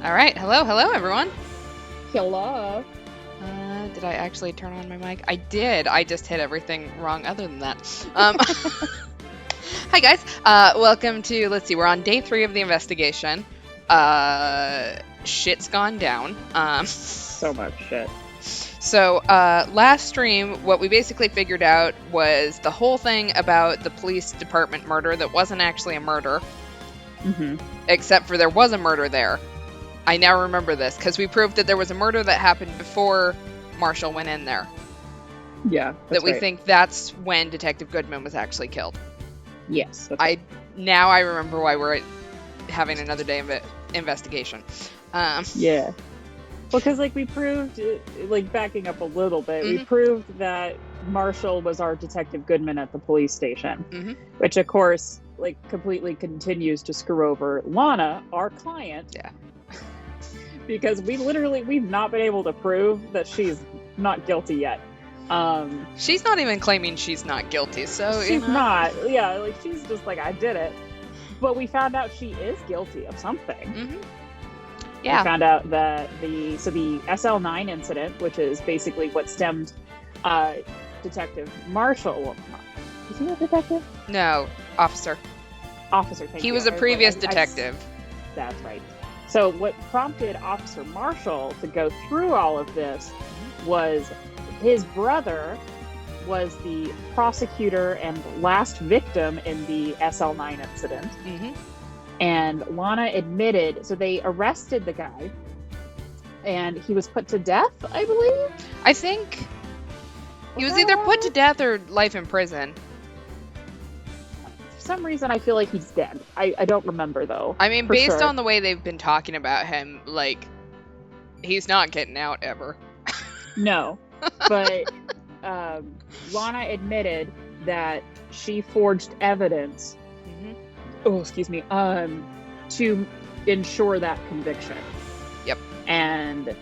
All right, hello everyone. Hello. Did I actually turn on my mic? I did. I just hit everything wrong other than that. Hi guys. Welcome to, let's see, we're on day 3 of the investigation. Shit's gone down. So much shit. So, last stream, what we basically figured out was the whole thing about the police department murder that wasn't actually a murder. Mm-hmm. Except for there was a murder there. I now remember this, because we proved that there was a murder that happened before Marshall went in there. Yeah, That we right. think that's when Detective Goodman was actually killed. Yes. Now I remember why we're having another day of investigation. Yeah. Well, because, we proved, backing up a little bit, we proved that Marshall was our Detective Goodman at the police station, which, of course, completely continues to screw over Lana, our client. Yeah. Because we've not been able to prove that she's not guilty yet. She's not even claiming she's not guilty, so she's not. Yeah, she's just I did it. But we found out she is guilty of something. Yeah. We found out that the SL9 incident, which is basically what stemmed Detective Marshall. Is he a detective? No, officer. Officer, thank you. He was a previous detective. That's right. So what prompted Officer Marshall to go through all of this was his brother was the prosecutor and last victim in the SL9 incident. And Lana admitted, so they arrested the guy and he was put to death, I believe? I think he was either put to death or life in prison. For some reason, I feel like he's dead. I don't remember, though. I mean, based on the way they've been talking about him, he's not getting out ever. No. But Lana admitted that she forged evidence, to ensure that conviction. Yep. And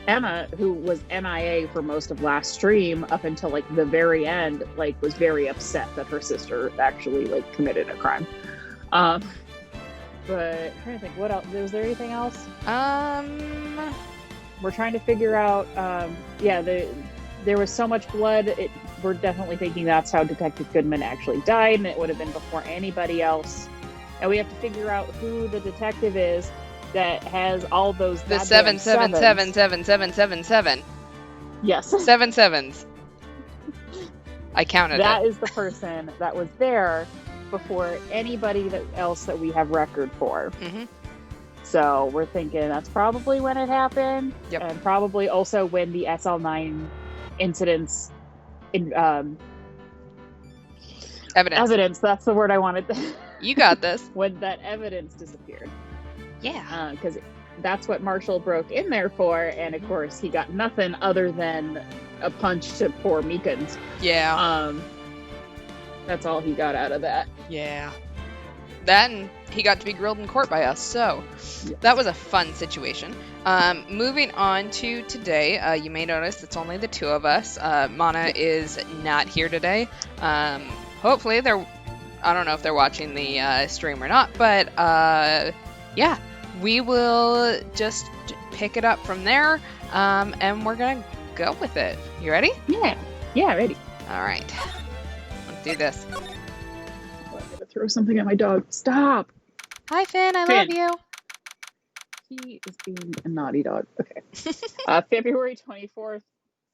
Emma, who was MIA for most of last stream up until the very end, was very upset that her sister actually committed a crime. But I'm trying to think, what else? Was there anything else? We're trying to figure out. There was so much blood. We're definitely thinking that's how Detective Goodman actually died, and it would have been before anybody else. And we have to figure out who the detective is that has all those. The 7777777. Yes. 7 sevens. I counted That it. is the person that was there before anybody else that we have record for. So we're thinking that's probably when it happened. Yep. And probably also when the SL9 incidents evidence, that's the word I wanted. You got this. When that evidence disappeared. Yeah. Because that's what Marshall broke in there for, and of course he got nothing other than a punch to poor Meekins. Yeah. That's all he got out of that. Yeah. That, and he got to be grilled in court by us, so that was a fun situation. Moving on to today, you may notice it's only the two of us. Mana is not here today. Hopefully I don't know if they're watching the stream or not, but yeah, we will just pick it up from there, and we're gonna go with it. You ready? Yeah, ready. All right, let's do this. I'm gonna throw something at my dog. Stop. Hi, Finn. I love you. He is being a naughty dog. Okay. February 24th,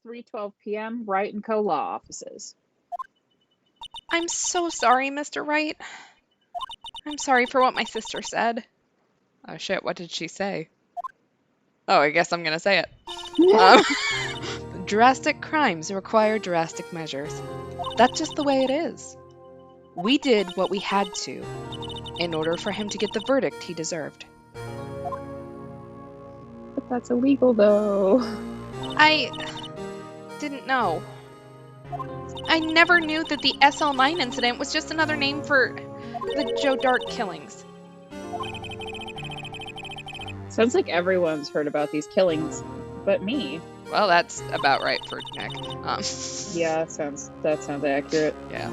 3:12 p.m. Wright & Co. Law Offices. I'm so sorry, Mr. Wright. I'm sorry for what my sister said. Oh shit, what did she say? Oh, I guess I'm gonna say it. Drastic crimes require drastic measures. That's just the way it is. We did what we had to in order for him to get the verdict he deserved. But that's illegal, though. I didn't know. I never knew that the SL9 incident was just another name for the Joe Dart killings. Sounds like everyone's heard about these killings, but me. Well, that's about right for Nick. Yeah, that sounds accurate. Yeah.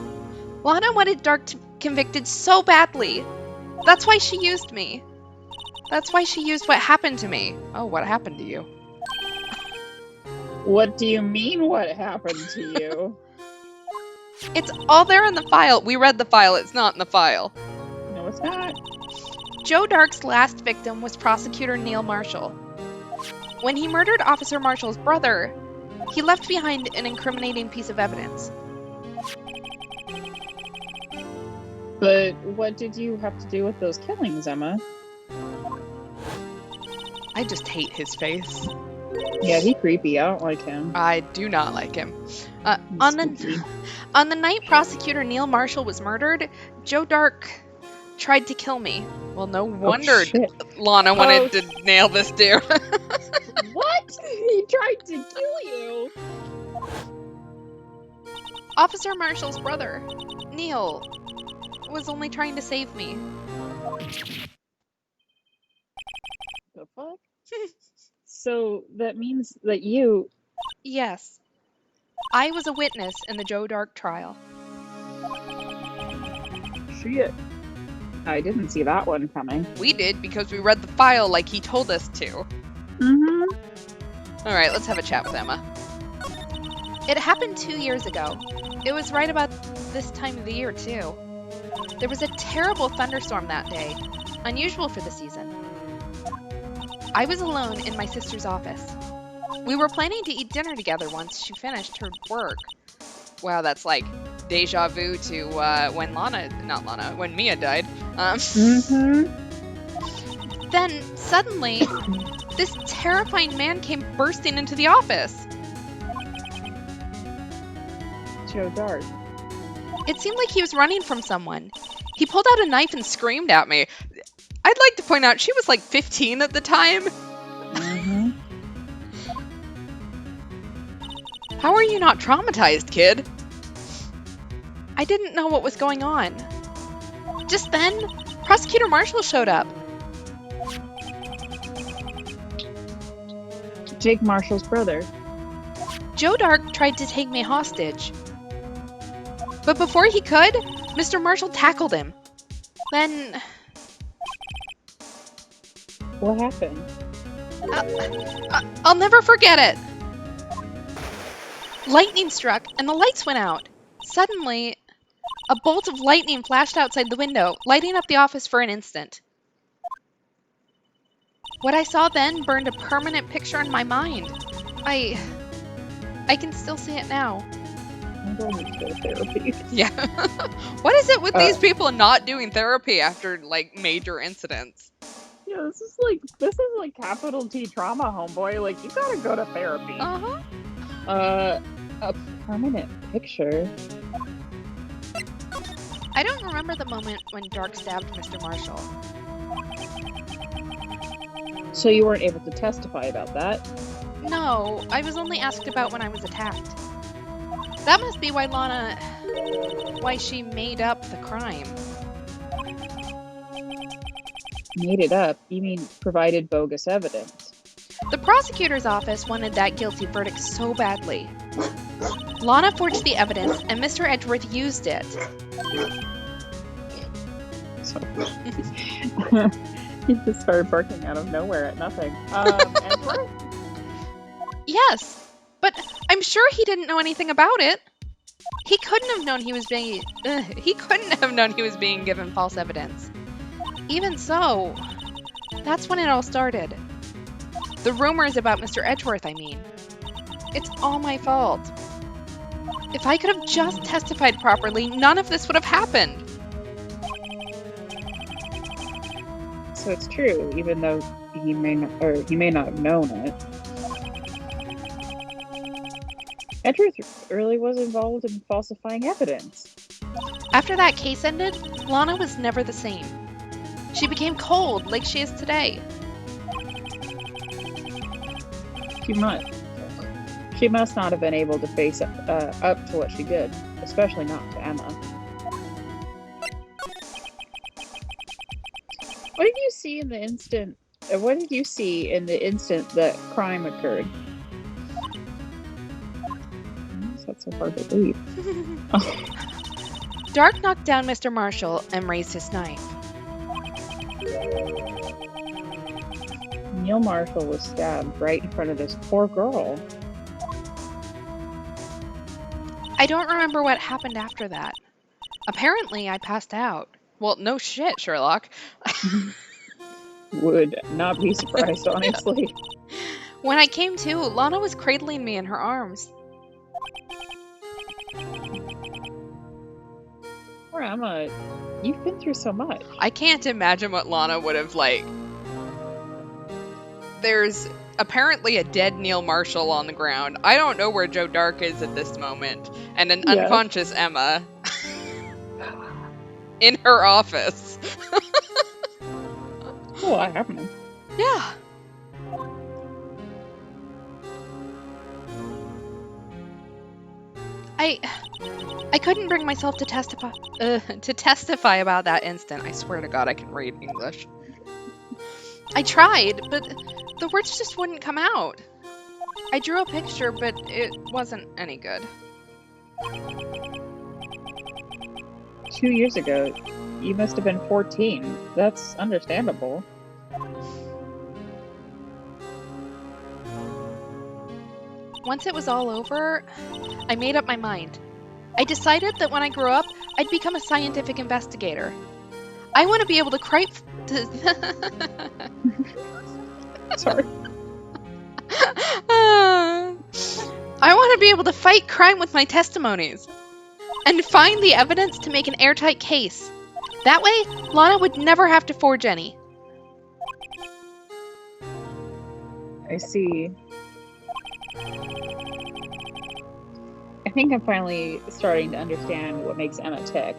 Lana wanted Dart convicted so badly. That's why she used me. That's why she used what happened to me. Oh, what happened to you? What do you mean, what happened to you? It's all there in the file. We read the file. It's not in the file. No, it's not. Joe Dark's last victim was prosecutor Neil Marshall. When he murdered Officer Marshall's brother, he left behind an incriminating piece of evidence. But what did you have to do with those killings, Emma? I just hate his face. Yeah, he's creepy. I don't like him. I do not like him. On the night prosecutor Neil Marshall was murdered, Joe Dark tried to kill me. Well, no wonder Lana wanted to nail this dude. What? He tried to kill you? Officer Marshall's brother, Neil, was only trying to save me. The fuck? So that means that you... Yes. I was a witness in the Joe Dark trial. Shit. I didn't see that one coming. We did because we read the file like he told us to. Mm-hmm. Alright, let's have a chat with Emma. It happened 2 years ago. It was right about this time of the year, too. There was a terrible thunderstorm that day, unusual for the season. I was alone in my sister's office. We were planning to eat dinner together once she finished her work. Wow, that's like deja vu to when Mia died. Then, suddenly, this terrifying man came bursting into the office. Joe Dark. It seemed like he was running from someone. He pulled out a knife and screamed at me. I'd like to point out she was like 15 at the time. Mm-hmm. How are you not traumatized, kid? I didn't know what was going on. Just then, Prosecutor Marshall showed up. Jake Marshall's brother. Joe Dark tried to take me hostage. But before he could, Mr. Marshall tackled him. Then... What happened? I'll never forget it. Lightning struck and the lights went out. Suddenly, a bolt of lightning flashed outside the window, lighting up the office for an instant. What I saw then burned a permanent picture in my mind. I can still see it now. I'm going to go to therapy. Yeah. What is it with these people not doing therapy after, like, major incidents? Yeah, this is like capital T trauma, homeboy. Like, you gotta go to therapy. Uh-huh. A permanent picture. I don't remember the moment when Dark stabbed Mr. Marshall. So you weren't able to testify about that? No, I was only asked about when I was attacked. That must be why she made up the crime. Made it up? You mean provided bogus evidence? The prosecutor's office wanted that guilty verdict so badly. Lana forged the evidence, and Mr. Edgeworth used it. So, he just started barking out of nowhere at nothing. Edgeworth? Yes, but I'm sure he didn't know anything about it. He couldn't have known he was being given false evidence. Even so, that's when it all started. The rumors about Mr. Edgeworth, I mean. It's all my fault. If I could have just testified properly, none of this would have happened. So it's true, even though he may not have known it. Edgeworth really was involved in falsifying evidence. After that case ended, Lana was never the same. She became cold, like she is today. She must not have been able to face up to what she did, especially not to Emma. What did you see in the instant? What did you see in the instant that crime occurred? That's so hard to believe. Dark knocked down Mr. Marshall and raised his knife. Neil Marshall was stabbed right in front of this poor girl. I don't remember what happened after that. Apparently, I passed out. Well, no shit, Sherlock. Would not be surprised, honestly. When I came to, Lana was cradling me in her arms. Poor Emma, you've been through so much. I can't imagine what Lana would have, like... There's apparently a dead Neil Marshall on the ground. I don't know where Joe Dark is at this moment. And an unconscious Emma in her office. What's a lot happening? Yeah. I couldn't bring myself to testify about that instant. I swear to God I can read English. I tried, but the words just wouldn't come out. I drew a picture, but it wasn't any good. 2 years ago, you must have been 14. That's understandable. Once it was all over, I made up my mind. I decided that when I grew up, I'd become a scientific investigator. I want to be able to Sorry. I want to be able to fight crime with my testimonies and find the evidence to make an airtight case. That way, Lana would never have to forge any. I see. I think I'm finally starting to understand what makes Emma tick.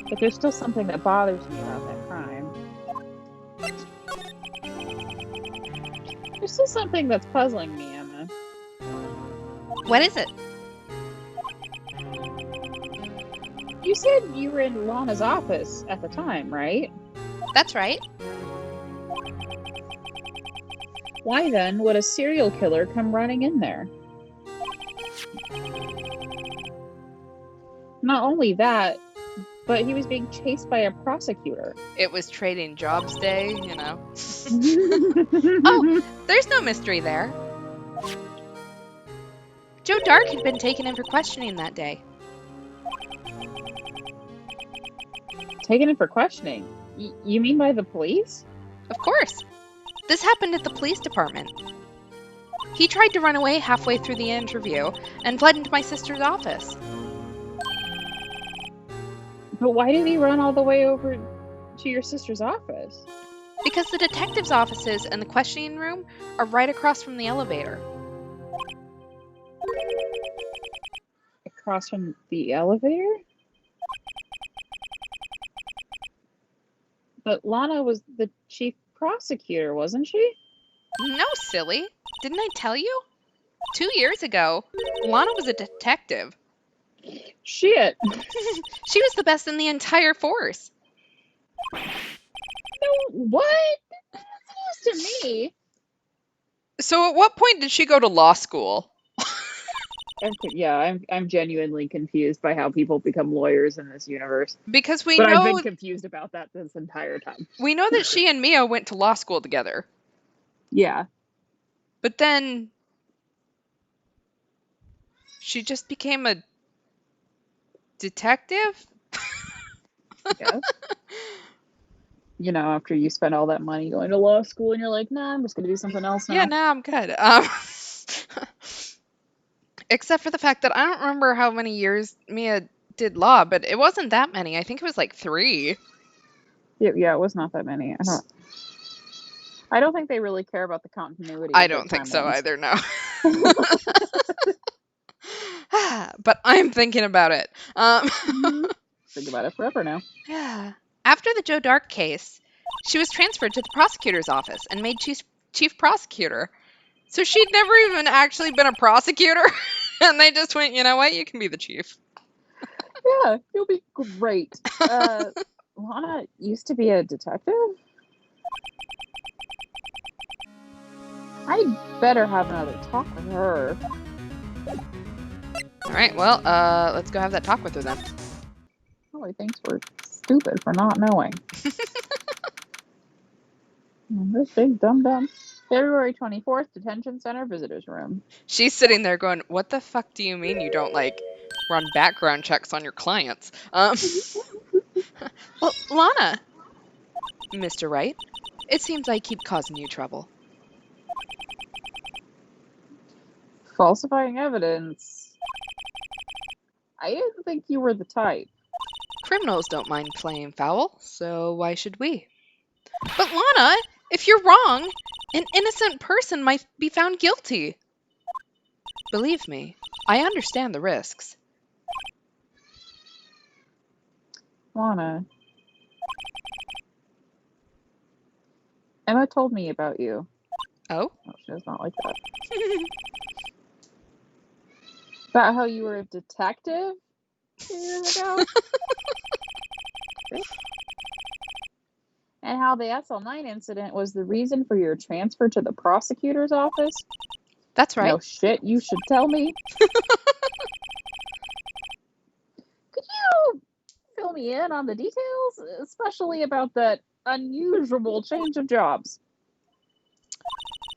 But there's still something that bothers me about that crime. There's still something that's puzzling me, Emma. What is it? You said you were in Lana's office at the time, right? That's right. Why then would a serial killer come running in there? Not only that, but he was being chased by a prosecutor. It was trading jobs day, you know. Oh, there's no mystery there. Joe Dark had been taken in for questioning that day. Taken in for questioning? You mean by the police? Of course. This happened at the police department. He tried to run away halfway through the interview and fled into my sister's office. But why did he run all the way over to your sister's office? Because the detective's offices and the questioning room are right across from the elevator. Across from the elevator? But Lana was the chief prosecutor, wasn't she? No, silly. Didn't I tell you? 2 years ago, Lana was a detective. Shit. She was the best in the entire force. No, what? That's news to me. So at what point did she go to law school? I'm genuinely confused by how people become lawyers in this universe. Because I've been confused about that this entire time. We know that she and Mia went to law school together. Yeah. But then she just became a detective? Yeah. You know, after you spend all that money going to law school and you're like, nah, I'm just going to do something else now. Yeah, nah, I'm good. Except for the fact that I don't remember how many years Mia did law, but it wasn't that many. I think it was like 3. Yeah, it was not that many. I don't think they really care about the continuity. I don't think so either, no. But I'm thinking about it. Think about it forever now. Yeah. After the Joe Dark case, she was transferred to the prosecutor's office and made chief prosecutor. So she'd never even actually been a prosecutor. And they just went, you know what? You can be the chief. Yeah, you'll be great. Lana used to be a detective? I'd better have another talk with her. All right, well, let's go have that talk with her then. Probably thinks we're stupid for not knowing. This big dum-dum. February 24th, detention center visitors room. She's sitting there going, "What the fuck do you mean you don't like run background checks on your clients?" Well, Lana, Mr. Wright, it seems I keep causing you trouble. Falsifying evidence. I didn't think you were the type. Criminals don't mind playing foul, so why should we? But Lana, if you're wrong, an innocent person might be found guilty. Believe me, I understand the risks. Lana. Emma told me about you. Oh? Oh, she does not like that. About how you were a detective 2 years ago? And how the SL9 incident was the reason for your transfer to the prosecutor's office? That's right. No shit, you should tell me. Could you fill me in on the details, especially about that unusual change of jobs?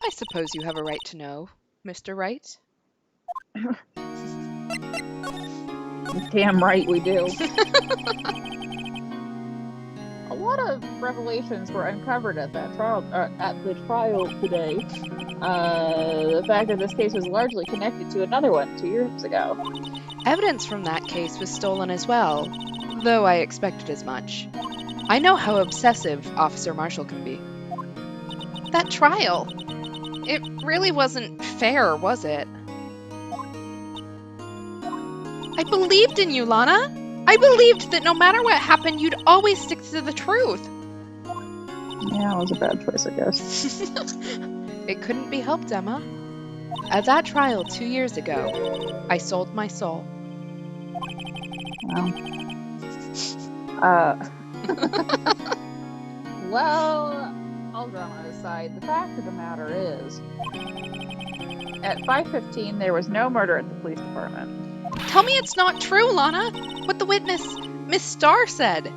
I suppose you have a right to know, Mr. Wright. Damn right we do. A lot of revelations were uncovered at that trial, at the trial today. The fact that this case was largely connected to another one 2 years ago. Evidence from that case was stolen as well, though I expected as much. I know how obsessive Officer Marshall can be. That trial, it really wasn't fair, was it? I believed in you, Lana. I believed that no matter what happened, you'd always stick to the truth. Yeah, it was a bad choice, I guess. It couldn't be helped, Emma. At that trial 2 years ago, I sold my soul. Well, all drama aside, the fact of the matter is, at 5:15, there was no murder at the police department. Tell me it's not true, Lana. What the witness, Miss Starr, said.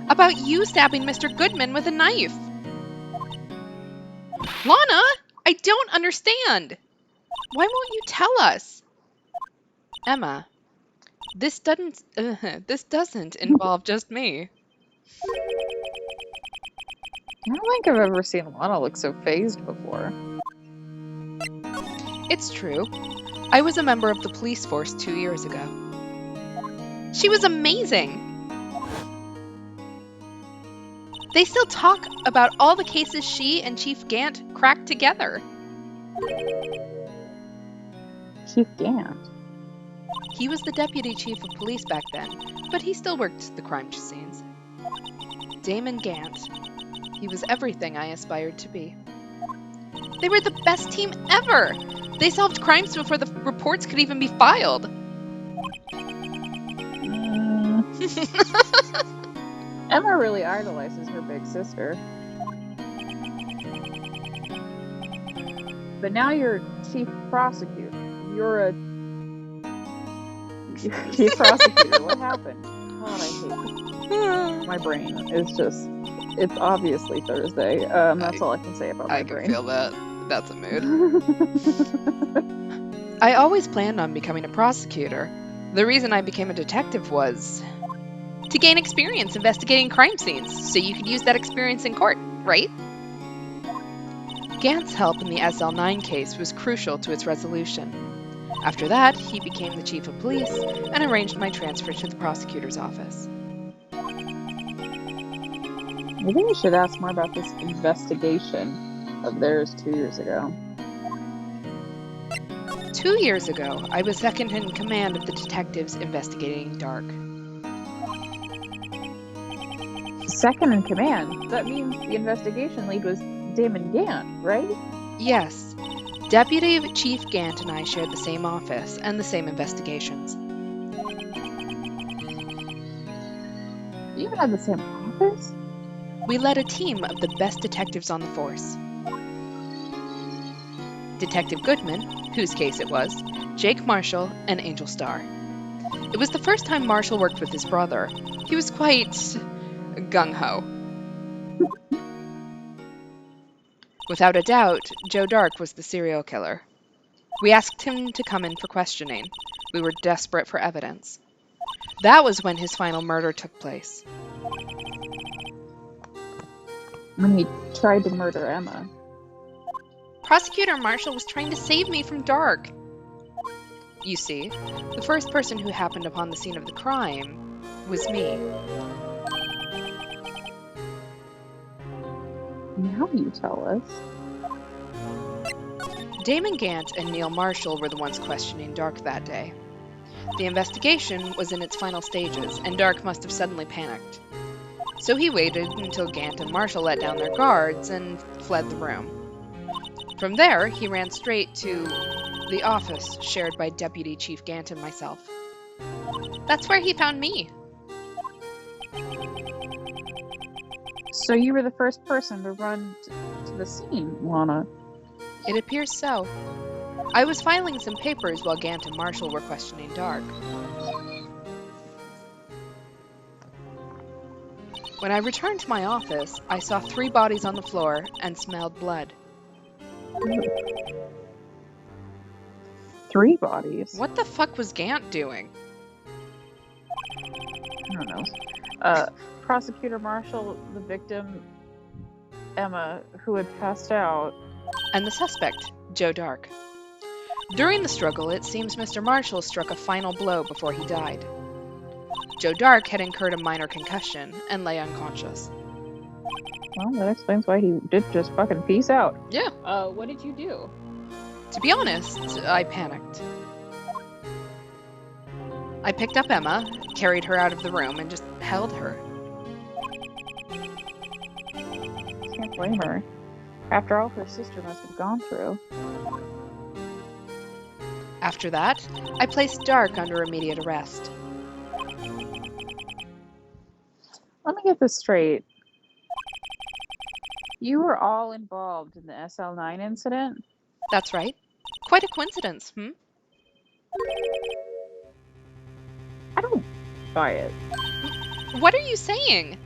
About you stabbing Mr. Goodman with a knife. Lana, I don't understand. Why won't you tell us? Emma, this doesn't involve just me. I don't think I've ever seen Lana look so phased before. It's true. I was a member of the police force 2 years ago. She was amazing. They still talk about all the cases she and Chief Gant cracked together. Chief Gant? He was the deputy chief of police back then, but he still worked the crime scenes. Damon Gant. He was everything I aspired to be. They were the best team ever! They solved crimes before the reports could even be filed. Emma really idolizes her big sister. But now you're chief prosecutor. You're chief prosecutor. What happened? God, I hate it. My brain is just... It's obviously Thursday. That's all I can say about my brain. I can feel that. That's a mood. I always planned on becoming a prosecutor. The reason I became a detective was to gain experience investigating crime scenes, so you could use that experience in court, right? Gant's help in the SL9 case was crucial to its resolution. After that, he became the chief of police and arranged my transfer to the prosecutor's office. Maybe we should ask more about this investigation of theirs 2 years ago. 2 years ago, I was second in command of the detectives investigating Dark. Second in command? That means the investigation lead was Damon Gant, right? Yes. Deputy Chief Gant and I shared the same office and the same investigations. You even had the same office? We led a team of the best detectives on the force. Detective Goodman, whose case it was, Jake Marshall, and Angel Starr. It was the first time Marshall worked with his brother. He was quite gung-ho. Without a doubt, Joe Dark was the serial killer. We asked him to come in for questioning. We were desperate for evidence. That was when his final murder took place. When he tried to murder Emma. Prosecutor Marshall was trying to save me from Dark. You see, the first person who happened upon the scene of the crime was me. Now you tell us. Damon Gant and Neil Marshall were the ones questioning Dark that day. The investigation was in its final stages, and Dark must have suddenly panicked. So he waited until Gant and Marshall let down their guards and fled the room. From there, he ran straight to the office shared by Deputy Chief Gant and myself. That's where he found me. So you were the first person to run to the scene, Lana. It appears so. I was filing some papers while Gant and Marshall were questioning Dark. When I returned to my office, I saw 3 bodies on the floor and smelled blood. 3 bodies? What the fuck was Gant doing? I don't know. Prosecutor Marshall, the victim, Emma, who had passed out. And the suspect, Joe Dark. During the struggle, it seems Mr. Marshall struck a final blow before he died. Joe Dark had incurred a minor concussion and lay unconscious. Well, that explains why he did just fucking peace out. Yeah. What did you do? To be honest, I panicked. I picked up Emma, carried her out of the room, and just held her. Can't blame her. After all her sister must have gone through. After that, I placed Dark under immediate arrest. Let me get this straight. You were all involved in the SL9 incident? That's right. Quite a coincidence, I don't buy it. What are you saying?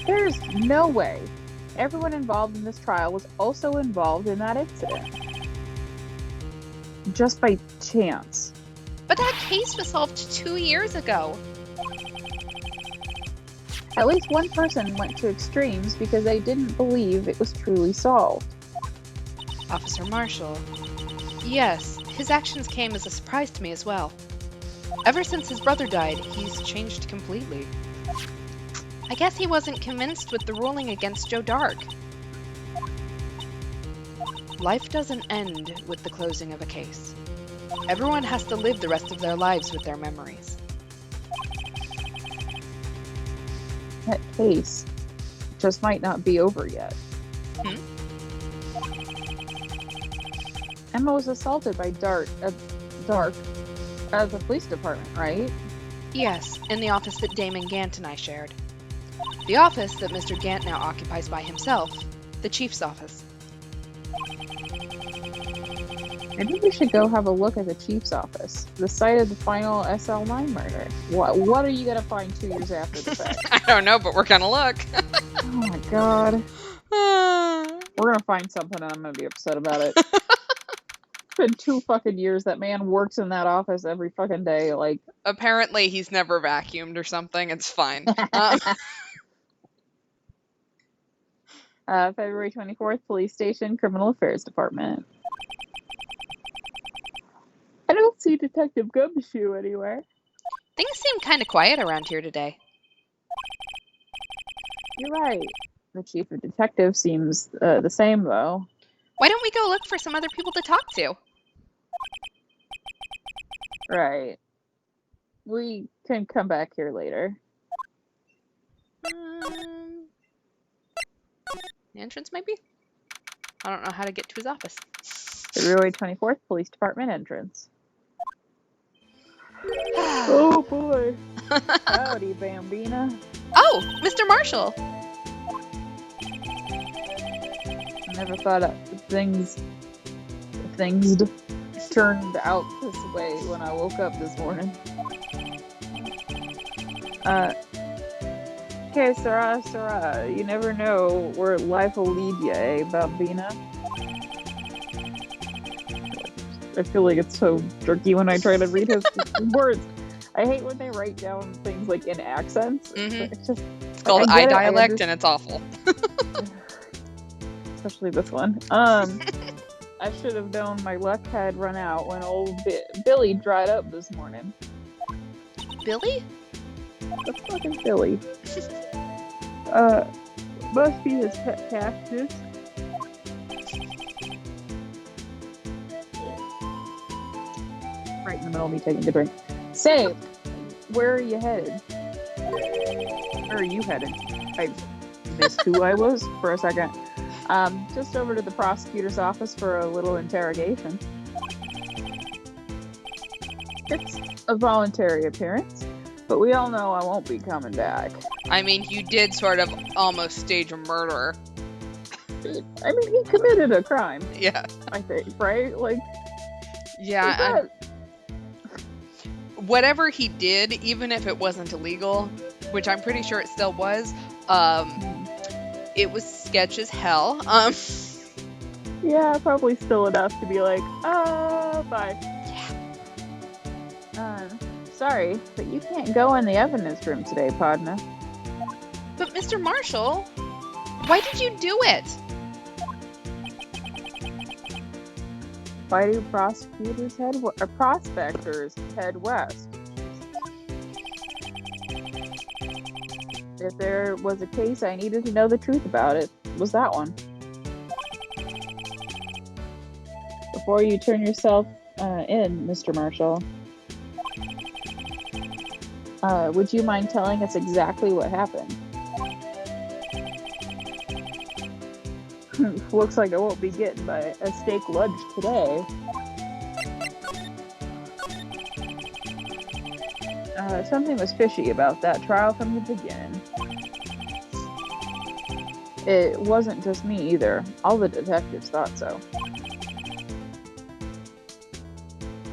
There's no way everyone involved in this trial was also involved in that incident. Just by chance. But that case was solved 2 years ago. At least one person went to extremes because they didn't believe it was truly solved. Officer Marshall. Yes, his actions came as a surprise to me as well. Ever since his brother died, he's changed completely. I guess he wasn't convinced with the ruling against Joe Dark. Life doesn't end with the closing of a case. Everyone has to live the rest of their lives with their memories. That case just might not be over yet. Emma was assaulted by Dark at the police department, right? Yes, in the office that Damon Gant and I shared. The office that Mr. Gant now occupies by himself, the chief's office. Maybe we should go have a look at the chief's office, the site of the final SL9 murder. What are you gonna find 2 years after the fact? I don't know, but we're gonna look. Oh my god. We're gonna find something and I'm gonna be upset about it. It's been 2 fucking years. That man works in that office every fucking day. Like, apparently he's never vacuumed or something. It's fine. February 24th, Police Station, Criminal Affairs Department. I don't see Detective Gumshoe anywhere. Things seem kind of quiet around here today. You're right. The chief of detectives seems the same, though. Why don't we go look for some other people to talk to? Right. We can come back here later. The entrance, maybe? I don't know how to get to his office. February 24th, Police Department entrance. Oh boy. Howdy, Bambina. Oh, Mr. Marshall. I never thought things turned out this way when I woke up this morning. Okay, Sarah, Sarah. You never know where life will lead you, eh, Bambina? I feel like it's so jerky when I try to read his words. I hate when they write down things like in accents. It's just It's called I get it, dialect, and it's awful. Especially this one. I should have known my luck had run out when old Billy dried up this morning. Billy? The fucking Billy. Must be his pet cactus. Right in the middle of me taking a drink. Say, where are you headed? Where are you headed? I missed who I was for a second. Just over to the prosecutor's office for a little interrogation. It's a voluntary appearance, but we all know I won't be coming back. I mean, you did sort of almost stage a murder. I mean, he committed a crime. Yeah. I think, right? Like, yeah. Whatever he did, even if it wasn't illegal, which I'm pretty sure it still was, it was sketch as hell. Yeah, probably still enough to be like, bye. Yeah. Sorry, but you can't go in the evidence room today, partner. But Mr. Marshall, why did you do it? Why do prospectors head west? If there was a case I needed to know the truth about, it was that one. Before you turn yourself in, Mr. Marshall, would you mind telling us exactly what happened? Looks like I won't be getting a steak lunch today. Something was fishy about that trial from the beginning. It wasn't just me either. All the detectives thought so.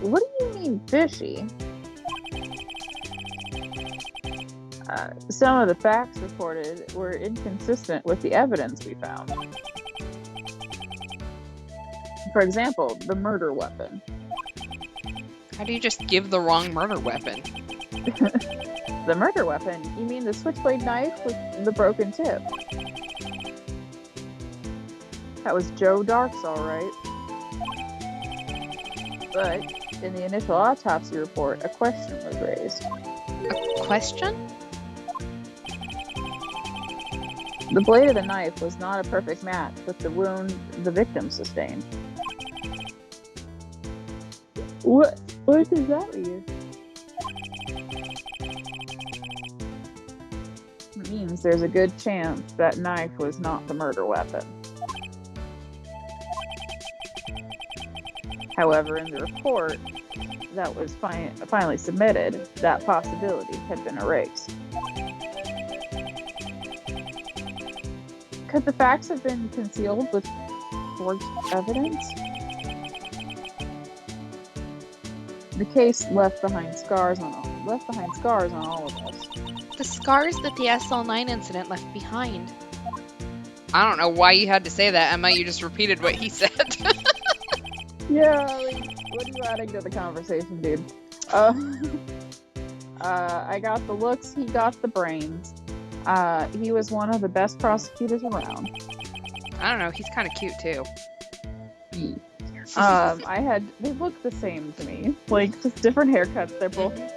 What do you mean fishy? Some of the facts reported were inconsistent with the evidence we found. For example, the murder weapon. How do you just give the wrong murder weapon? The murder weapon? You mean the switchblade knife with the broken tip? That was Joe Dark's, all right. But in the initial autopsy report, a question was raised. A question? The blade of the knife was not a perfect match with the wound the victim sustained. What does that mean? It means there's a good chance that knife was not the murder weapon. However, in the report that was finally submitted, that possibility had been erased. Could the facts have been concealed with forged evidence? The case left behind scars on all of us. The scars that the SL9 incident left behind. I don't know why you had to say that, Emma. You just repeated what he said. Yeah, like, what are you adding to the conversation, dude? I got the looks, he got the brains. He was one of the best prosecutors around. I don't know, he's kind of cute too. They look the same to me. Like, just different haircuts, they're both cute.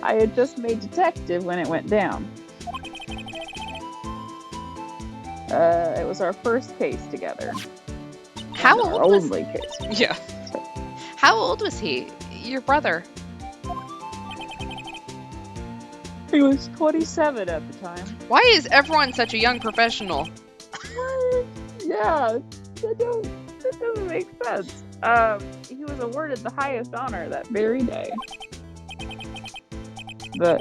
I had just made detective when it went down. It was our first case together. How old old was only case. Yeah. How old was he? Your brother? He was 27 at the time. Why is everyone such a young professional? Yeah, that doesn't make sense. He was awarded the highest honor that very day. The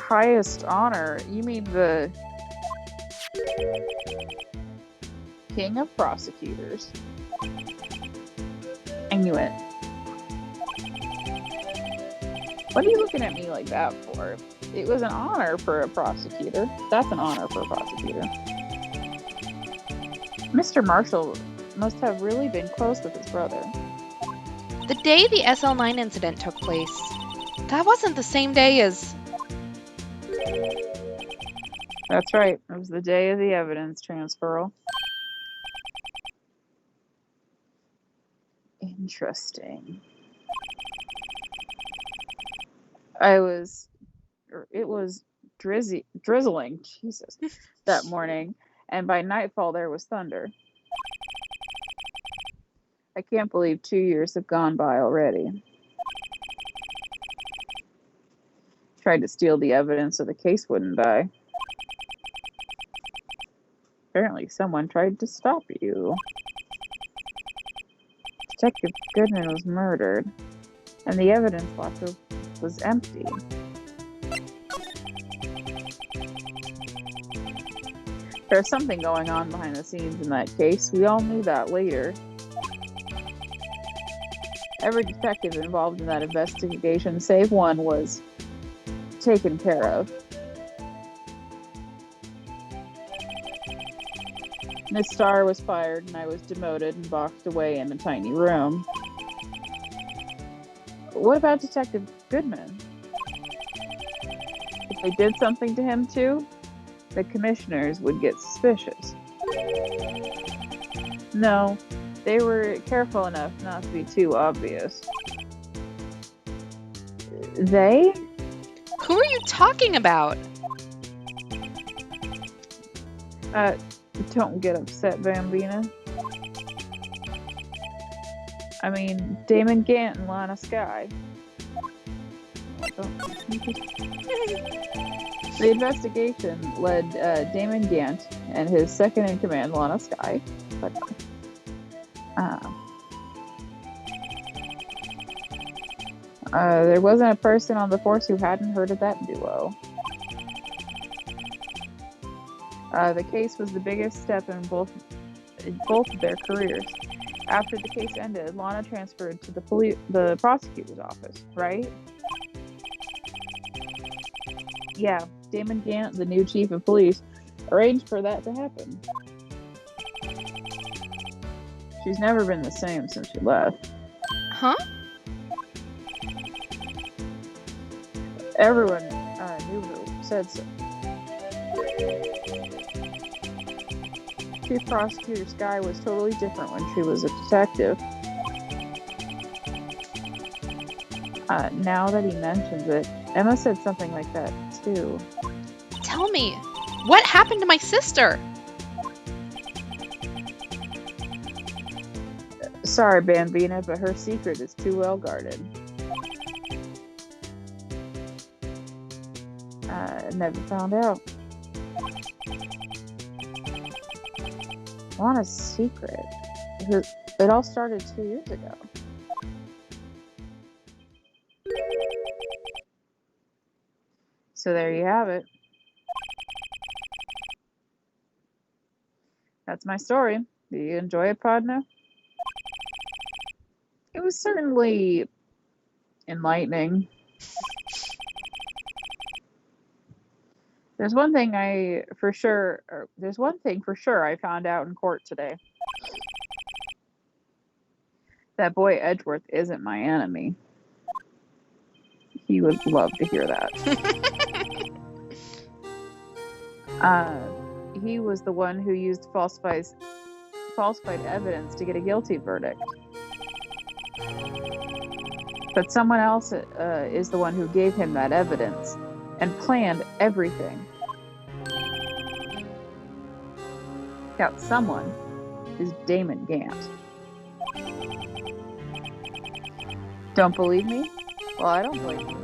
highest honor? You mean the King of Prosecutors? I knew it. What are you looking at me like that for? It was an honor for a prosecutor. That's an honor for a prosecutor. Mr. Marshall must have really been close with his brother. The day the SL9 incident took place, that wasn't the same day as... That's right. It was the day of the evidence transferal. Interesting. It was drizzling, Jesus, that morning, and by nightfall there was thunder. I can't believe 2 years have gone by already. Tried to steal the evidence so the case wouldn't die. Apparently someone tried to stop you. Detective Goodman was murdered, and the evidence locker was empty. There's something going on behind the scenes in that case. We all knew that later. Every detective involved in that investigation, save one, was taken care of. Miss Starr was fired, and I was demoted and boxed away in a tiny room. What about Detective Goodman? If they did something to him too, the commissioners would get suspicious. No, they were careful enough not to be too obvious. They? Who are you talking about? Don't get upset, Bambina. I mean, Damon Gant and Lana Skye. The investigation led Damon Gant and his second-in-command, Lana Skye. There wasn't a person on the force who hadn't heard of that duo. The case was the biggest step in both of their careers. After the case ended, Lana transferred to the prosecutor's office, right? Yeah, Damon Gant, the new chief of police, arranged for that to happen. She's never been the same since she left. Huh? Everyone knew her, said so. Chief Prosecutor Skye was totally different when she was a detective. Now that he mentions it, Emma said something like that too. Tell me, what happened to my sister? Sorry, Bambina, but her secret is too well guarded. Never found out. Lana's secret. It all started 2 years ago. So there you have it. That's my story. Do you enjoy it, Podna? It was certainly enlightening. There's one thing for sure I found out in court today. That boy Edgeworth isn't my enemy. He would love to hear that. He was the one who used falsified evidence to get a guilty verdict. But someone else is the one who gave him that evidence and planned everything. That someone is Damon Gant. Don't believe me? Well, I don't believe you.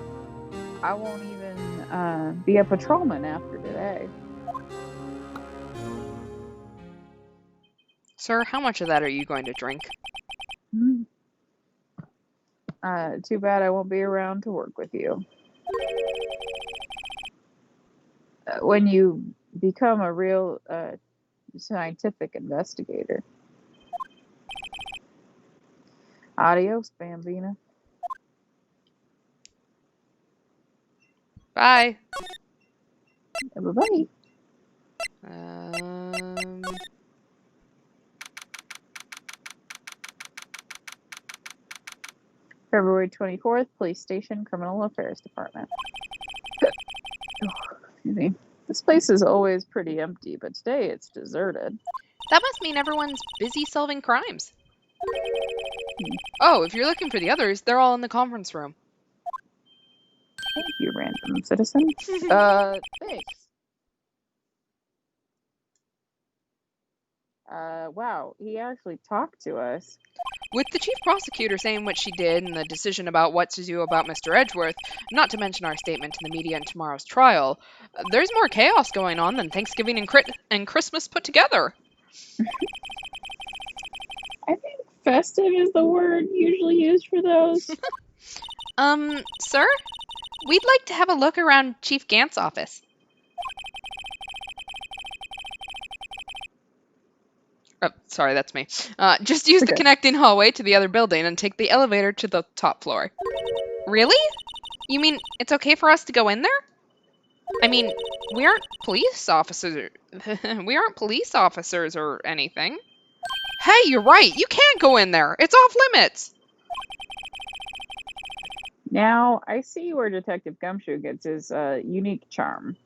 I won't even be a patrolman after today. Sir, how much of that are you going to drink? Too bad I won't be around to work with you. When you become a real scientific investigator. Adios, Bambina. Bye. Bye-bye. February 24th, Police Station, Criminal Affairs Department. Excuse me. This place is always pretty empty, but today it's deserted. That must mean everyone's busy solving crimes. Oh, if you're looking for the others, they're all in the conference room. Thank you, random citizen. Thanks. Wow, he actually talked to us. With the chief prosecutor saying what she did and the decision about what to do about Mr. Edgeworth, not to mention our statement to the media in tomorrow's trial, there's more chaos going on than Thanksgiving and Christmas put together. I think festive is the word usually used for those. Sir? We'd like to have a look around Chief Gant's office. Oh, sorry, that's me. Just use the connecting hallway to the other building and take the elevator to the top floor. Really? You mean it's okay for us to go in there? I mean, we aren't police officers. We aren't police officers or anything. Hey, you're right. You can't go in there. It's off limits. Now, I see where Detective Gumshoe gets his unique charm.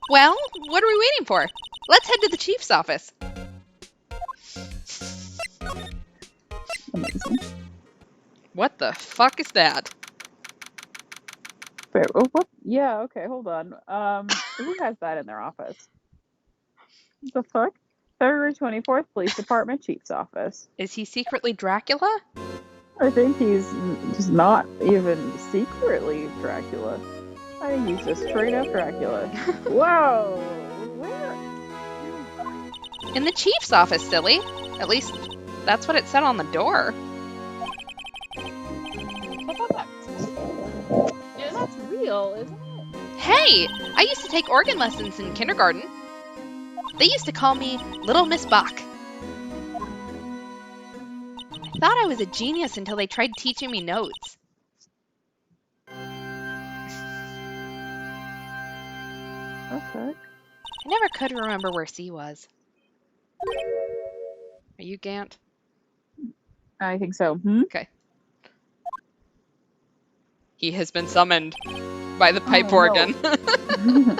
Well, what are we waiting for? Let's head to the chief's office. Amazing. What the fuck is that? Wait, what? Yeah, okay, hold on. Who has that in their office? What the fuck? February 24th, Police Department Chief's Office. Is he secretly Dracula? I think he's just not even secretly Dracula. I think he's just straight up Dracula. Whoa! Where? In the chief's office, silly. At least, that's what it said on the door. Yeah, that's real, isn't it? Hey! I used to take organ lessons in kindergarten. They used to call me Little Miss Bach. I thought I was a genius until they tried teaching me notes. Okay. I never could remember where C was. Are you Gant? I think so. Okay. He has been summoned by the pipe Oh, organ. no.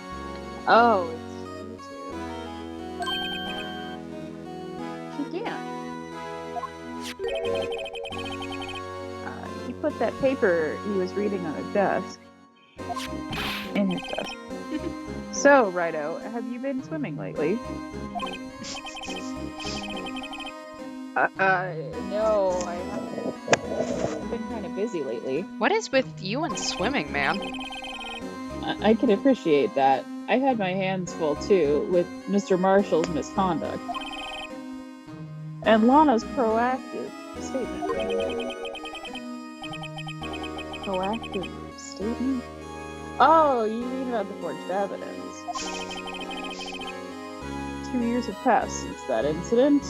Oh, it's you two. She can't. He put that paper he was reading on his desk. In his desk. So, Rido, have you been swimming lately? No, I haven't. I've been kind of busy lately. What is with you and swimming, man? I can appreciate that. I had my hands full, too, with Mr. Marshall's misconduct. And Lana's proactive statement. Proactive statement? Oh, you mean about the forged evidence. 2 years have passed since that incident.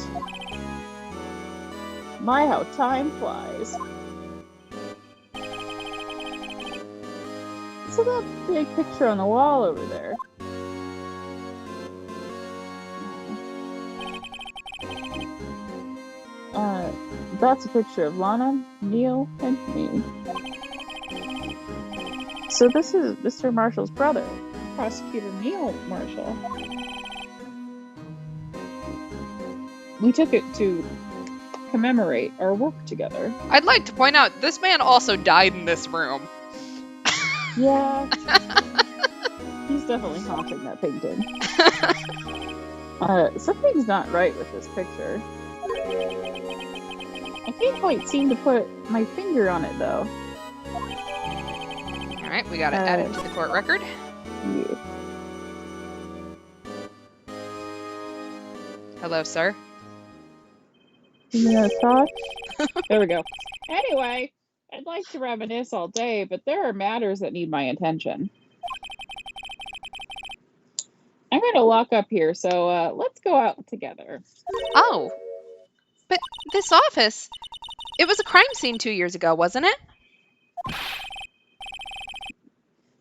My, how time flies. So that big picture on the wall over there. That's a picture of Lana, Neil, and me. So this is Mr. Marshall's brother, Prosecutor Neil Marshall. We took it to commemorate our work together. I'd like to point out, this man also died in this room. Yeah. He's definitely haunting that painting. Something's not right with this picture. I can't quite seem to put my finger on it, though. Alright, we gotta add it to the court record. Yeah. Hello, sir. You gonna talk? There we go. Anyway, I'd like to reminisce all day, but there are matters that need my attention. I'm gonna lock up here, so let's go out together. Oh. But this office, it was a crime scene 2 years ago, wasn't it?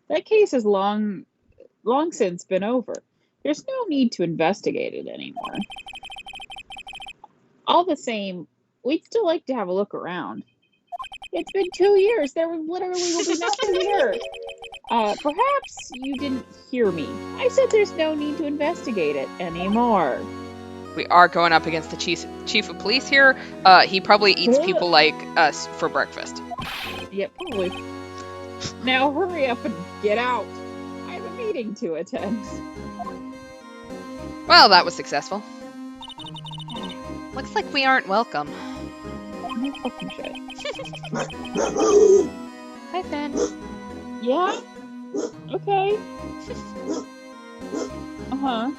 That case has long since been over. There's no need to investigate it anymore. All the same, we'd still like to have a look around. It's been 2 years. There literally will be nothing here. Perhaps you didn't hear me. I said there's no need to investigate it anymore. We are going up against the chief of police here. He probably eats people like us for breakfast. Yeah, probably. Now hurry up and get out. I have a meeting to attend. Well, that was successful. Looks like we aren't welcome. No fucking shit. Hi, Finn. Yeah? Okay. Uh-huh.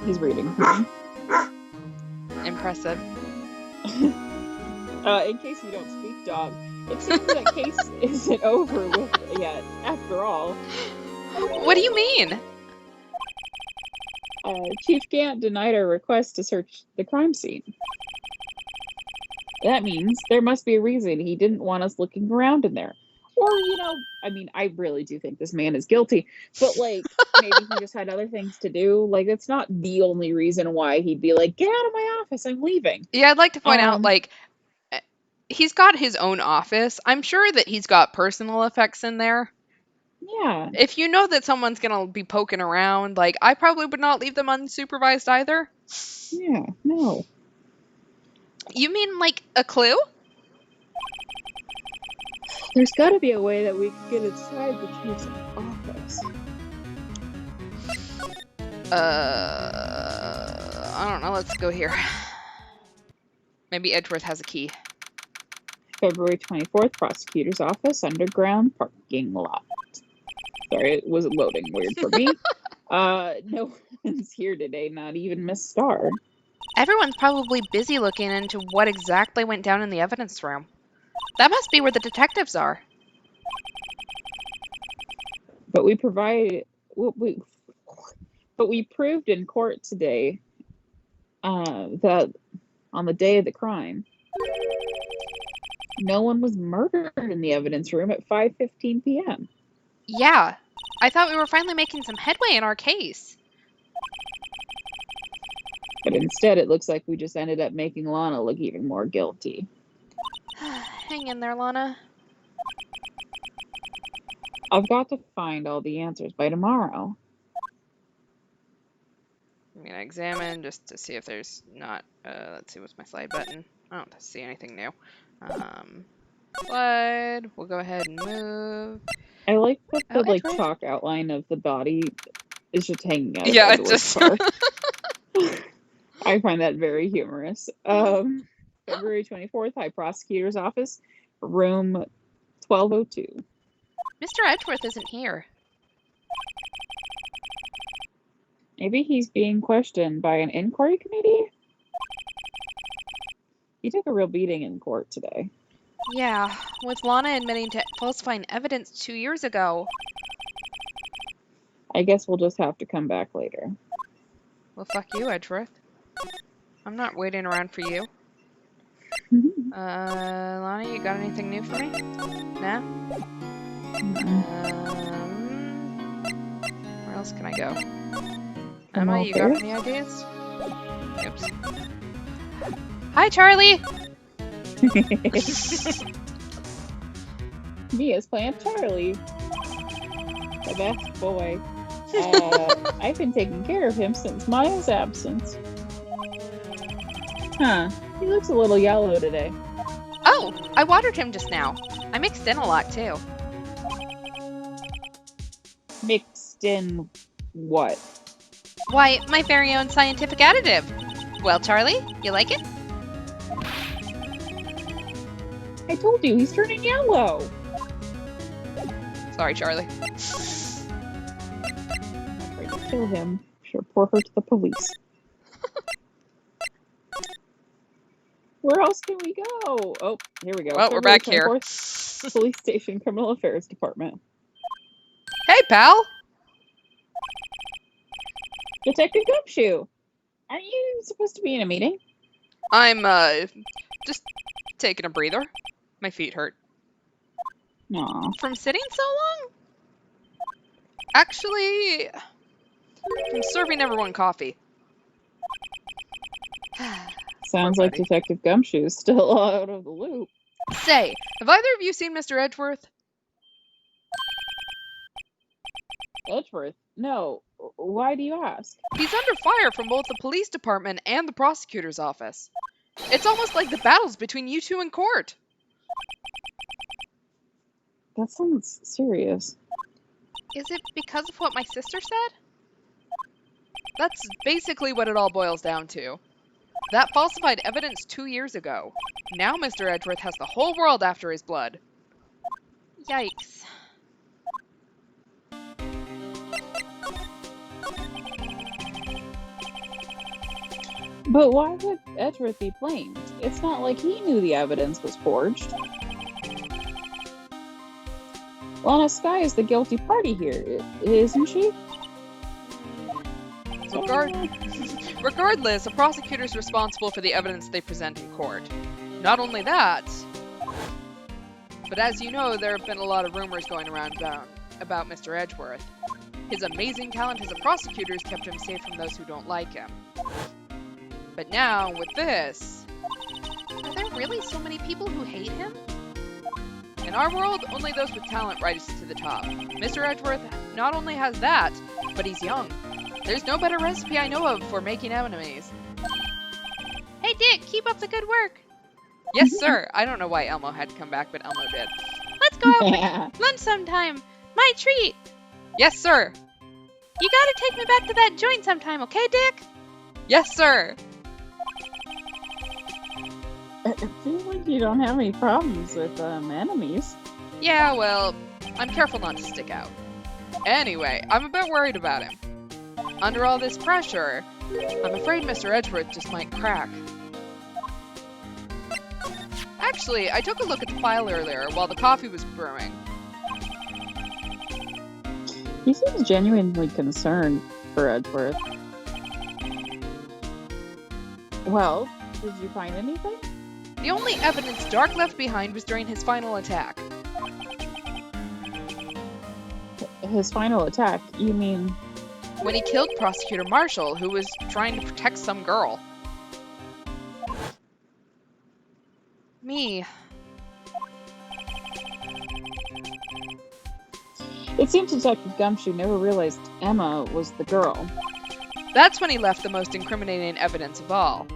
He's reading. Impressive. In case you don't speak, dog, it seems that case isn't over with yet, after all. What do you mean? Chief Gant denied our request to search the crime scene. That means there must be a reason he didn't want us looking around in there. Or, I mean, I really do think this man is guilty, but, like, maybe he just had other things to do. Like, it's not the only reason why he'd be like, get out of my office, I'm leaving. Yeah, I'd like to point out, like, he's got his own office. I'm sure that he's got personal effects in there. Yeah. If you know that someone's gonna be poking around, like, I probably would not leave them unsupervised either. Yeah, no. You mean, like, a clue? There's gotta be a way that we can get inside the chief's office. I don't know. Let's go here. Maybe Edgeworth has a key. February 24th, prosecutor's office, underground parking lot. Sorry, it wasn't loading weird for me. No one's here today, not even Miss Starr. Everyone's probably busy looking into what exactly went down in the evidence room. That must be where the detectives are. But we proved in court today that on the day of the crime, no one was murdered in the evidence room at 5:15 p.m. Yeah, I thought we were finally making some headway in our case. But instead, it looks like we just ended up making Lana look even more guilty. Hang in there, Lana. I've got to find all the answers by tomorrow. I'm gonna examine just to see if there's not. Let's see, what's my slide button? I don't see anything new. Slide. We'll go ahead and move. I like that the chalk outline of the body is just hanging out of Edgeworth's just car. I find that very humorous. February 24th, High Prosecutor's Office, room 1202. Mr. Edgeworth isn't here. Maybe he's being questioned by an inquiry committee? He took a real beating in court today. Yeah, with Lana admitting to falsifying evidence 2 years ago. I guess we'll just have to come back later. Well, fuck you, Edgeworth. I'm not waiting around for you. Lana, you got anything new for me? No? Where else can I go? Emma, you got any ideas? Oops. Hi, Charlie! Mia's playing Charlie. The best boy. I've been taking care of him since Maya's absence. Huh. He looks a little yellow today. Oh, I watered him just now. I mixed in a lot, too. Mixed in what? Why, my very own scientific additive. Well, Charlie, you like it? I told you, he's turning yellow. Sorry, Charlie. I'm afraid to kill him. Should report her to the police. Where else can we go? Oh, here we go. Well, we're back here. Police Station Criminal Affairs Department. Hey, pal! Detective Gumshoe! Aren't you supposed to be in a meeting? I'm, just taking a breather. My feet hurt. Aw. From sitting so long? Actually, from serving everyone coffee. Sounds Poor like buddy. Detective Gumshoe's still out of the loop. Say, have either of you seen Mr. Edgeworth? Edgeworth? No. Why do you ask? He's under fire from both the police department and the prosecutor's office. It's almost like the battle's between you two in court. That sounds serious. Is it because of what my sister said? That's basically what it all boils down to. That falsified evidence 2 years ago. Now Mr. Edgeworth has the whole world after his blood. Yikes. But why would Edgeworth be blamed? It's not like he knew the evidence was forged. Lana Skye is the guilty party here, isn't she? Regardless, a prosecutor's responsible for the evidence they present in court. Not only that, but as you know, there have been a lot of rumors going around about Mr. Edgeworth. His amazing talent as a prosecutor has kept him safe from those who don't like him. But now, with this... Are there really so many people who hate him? In our world, only those with talent rise to the top. Mr. Edgeworth not only has that, but he's young. There's no better recipe I know of for making enemies. Hey Dick, keep up the good work! Yes, sir. I don't know why Elmo had to come back, but Elmo did. Let's go out for lunch sometime. My treat. Yes, sir. You gotta take me back to that joint sometime, okay, Dick? Yes, sir. I feel like you don't have any problems with enemies. Yeah, well, I'm careful not to stick out. Anyway, I'm a bit worried about him. Under all this pressure, I'm afraid Mr. Edgeworth just might crack. Actually, I took a look at the file earlier while the coffee was brewing. He seems genuinely concerned for Edgeworth. Well, did you find anything? The only evidence Dark left behind was during his final attack. His final attack? You mean... When he killed Prosecutor Marshall, who was trying to protect some girl. Me. It seems Detective Gumshoe never realized Emma was the girl. That's when he left the most incriminating evidence of all.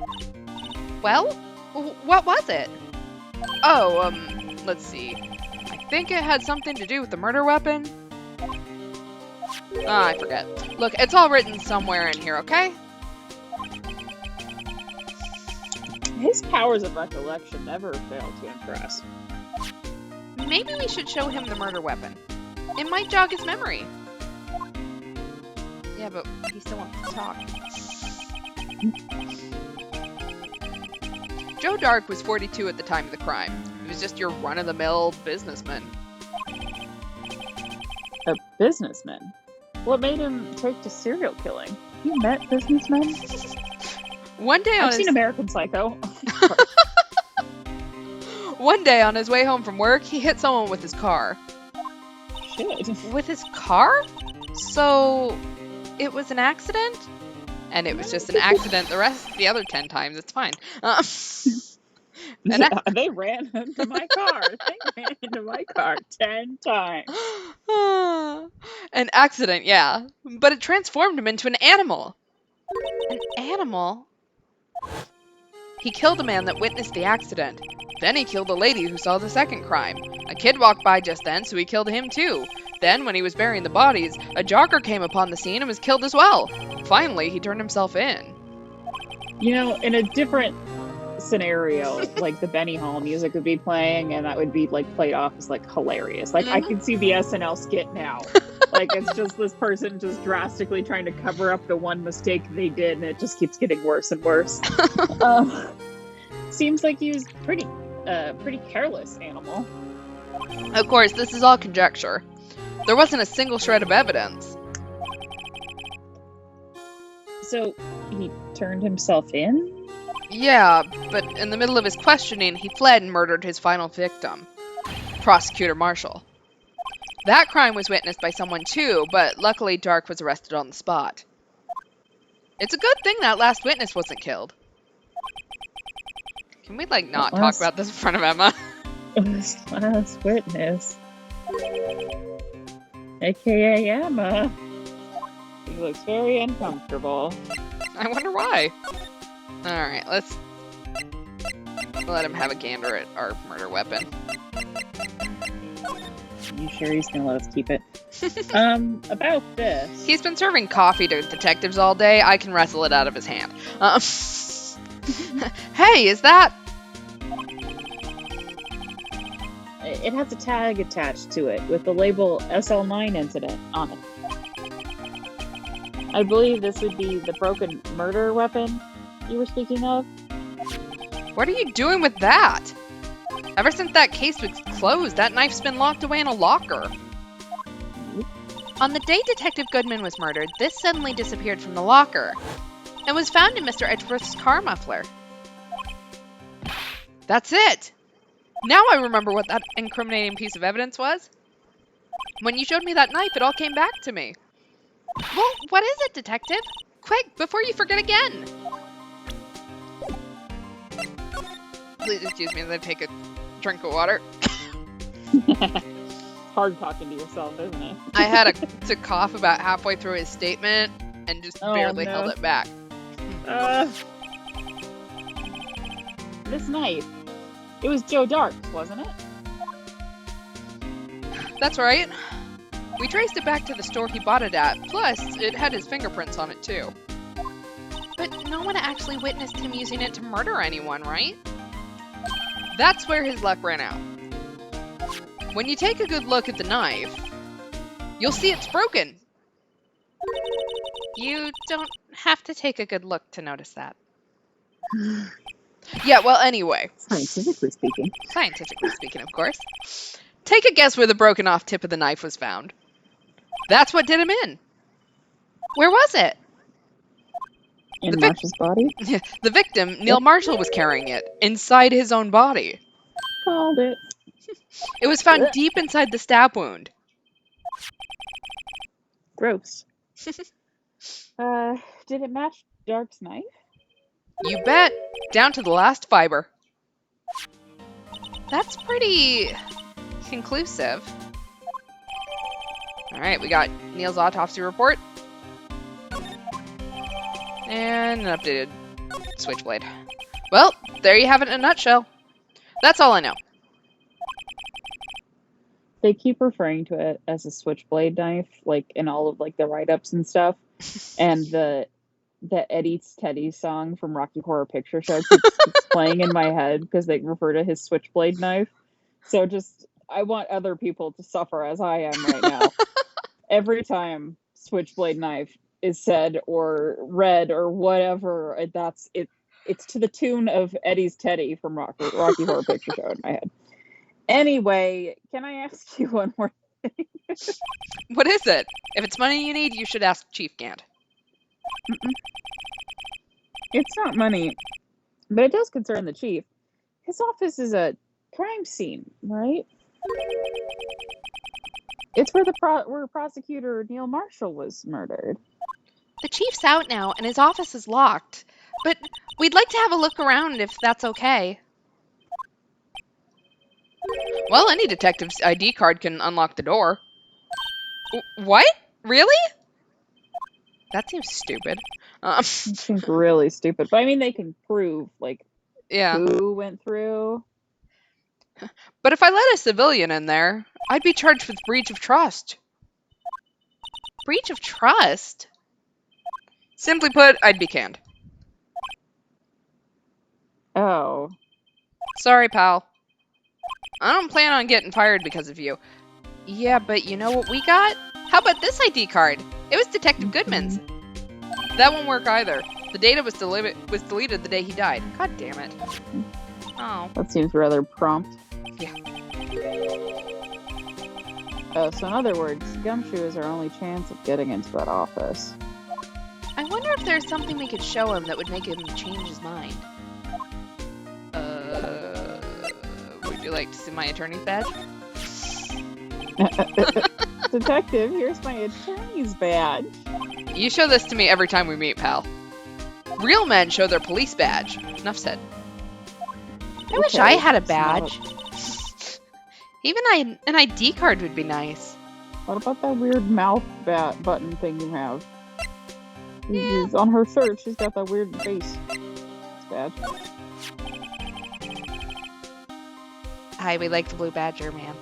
Well, what was it? Oh, let's see. I think it had something to do with the murder weapon. Ah, I forget. Look, it's all written somewhere in here, okay? His powers of recollection never fail to impress. Maybe we should show him the murder weapon. It might jog his memory. Yeah, but he still wants to talk. Joe Dark was 42 at the time of the crime. He was just your run-of-the-mill businessman. A businessman? What made him take to serial killing? You met businessmen? One day on I've seen American Psycho. One day on his way home from work, he hit someone with his car. Shit. With his car? So, it was an accident? And it was just an accident the other 10 times. It's fine. Yeah, they ran into my car. They ran into my car 10 times. An accident, yeah. But it transformed him into an animal. An animal? He killed a man that witnessed the accident. Then he killed a lady who saw the second crime. A kid walked by just then, so he killed him too. Then, when he was burying the bodies, a jogger came upon the scene and was killed as well. Finally, he turned himself in. You know, in a different scenario, like the Benny Hall music would be playing, and that would be like played off as like hilarious. Like I can see the SNL skit now. Like it's just this person just drastically trying to cover up the one mistake they did, and it just keeps getting worse and worse. Seems like he was pretty careless animal. Of course, this is all conjecture. There wasn't a single shred of evidence. So he turned himself in? Yeah, but in the middle of his questioning, he fled and murdered his final victim. Prosecutor Marshall. That crime was witnessed by someone too, but luckily Dark was arrested on the spot. It's a good thing that last witness wasn't killed. Can we, like, not talk about this in front of Emma? Last witness. AKA Emma. He looks very uncomfortable. I wonder why. Alright, let's let him have a gander at our murder weapon. You sure he's gonna let us keep it? About this. He's been serving coffee to detectives all day. I can wrestle it out of his hand. Hey, is that... It has a tag attached to it with the label SL9 incident on it. I believe this would be the broken murder weapon you were speaking of. What are you doing with that? Ever since that case was closed, that knife's been locked away in a locker. On the day Detective Goodman was murdered, this suddenly disappeared from the locker and was found in Mr. Edgeworth's car muffler. That's it! Now I remember what that incriminating piece of evidence was. When you showed me that knife, it all came back to me. Well, what is it, Detective? Quick, before you forget again! Please excuse me as I take a drink of water. Hard talking to yourself, isn't it? I had to cough about halfway through his statement and just barely held it back. This knife. It was Joe Dark's, wasn't it? That's right. We traced it back to the store he bought it at. Plus, it had his fingerprints on it too. But no one actually witnessed him using it to murder anyone, right? That's where his luck ran out. When you take a good look at the knife, you'll see it's broken. You don't have to take a good look to notice that. Yeah, well, anyway. Scientifically speaking. Scientifically speaking, of course. Take a guess where the broken off tip of the knife was found. That's what did him in. Where was it? In Marshall's body? The victim, Neil Marshall, was carrying it inside his own body. Called it. It was found deep inside the stab wound. Gross. Did it match Dark's knife? You bet. Down to the last fiber. That's pretty conclusive. Alright, we got Neil's autopsy report. And an updated switchblade. Well, there you have it in a nutshell. That's all I know. They keep referring to it as a switchblade knife, like in all of like the write-ups and stuff. And the Eddie's Teddy song from Rocky Horror Picture Show keeps playing in my head because they refer to his switchblade knife. So just, I want other people to suffer as I am right now. Every time switchblade knife is said or read or whatever, that's it. It's to the tune of Eddie's Teddy from Rocky Horror Picture Show in my head. Anyway, can I ask you one more thing? What is it? If it's money you need, you should ask Chief Gant. It's not money, but it does concern the chief. His office is a crime scene, right? It's where where prosecutor Neil Marshall was murdered. The chief's out now, and his office is locked. But we'd like to have a look around if that's okay. Well, any detective's ID card can unlock the door. What? Really? That seems stupid. It seems really stupid. But I mean, they can prove, like, who went through. But if I let a civilian in there, I'd be charged with breach of trust. Breach of trust? Simply put, I'd be canned. Oh. Sorry, pal. I don't plan on getting fired because of you. Yeah, but you know what we got? How about this ID card? It was Detective Goodman's. That won't work either. The data was deleted the day he died. God damn it. Oh. That seems rather prompt. Yeah. So in other words, Gumshoe is our only chance of getting into that office. I wonder if there's something we could show him that would make him change his mind. Would you like to see my attorney's badge? Detective, here's my attorney's badge. You show this to me every time we meet, pal. Real men show their police badge. Enough said. I wish I had a badge. Even an ID card would be nice. What about that weird mouth button thing you have? Yeah. On her shirt, she's got that weird face badge. Hi, we like the blue badger, man.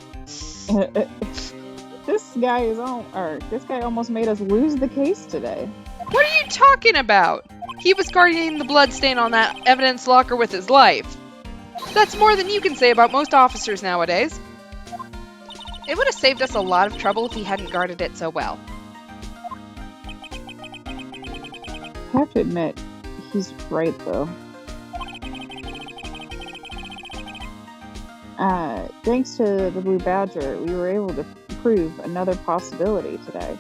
This guy almost made us lose the case today. What are you talking about? He was guarding the bloodstain on that evidence locker with his life. That's more than you can say about most officers nowadays. It would have saved us a lot of trouble if he hadn't guarded it so well. I have to admit, he's right, though. Thanks to the Blue Badger, we were able to prove another possibility today.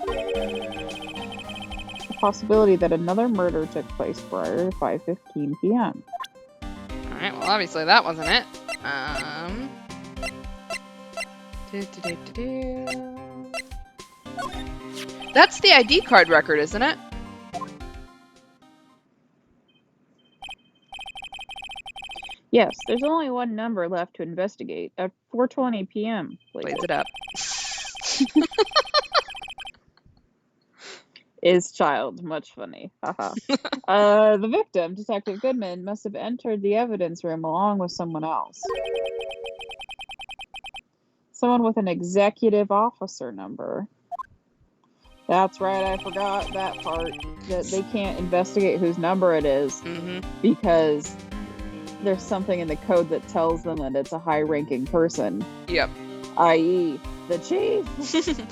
The possibility that another murder took place prior to 5:15 p.m. Alright, well obviously that wasn't it. That's the ID card record, isn't it? Yes, there's only one number left to investigate at 4:20 p.m. Blaze it up. Is child much funny? Haha. The victim, Detective Goodman, must have entered the evidence room along with someone else. Someone with an executive officer number. That's right, I forgot that part. That they can't investigate whose number it is because there's something in the code that tells them that it's a high-ranking person. Yep. I.e., the chief. That's my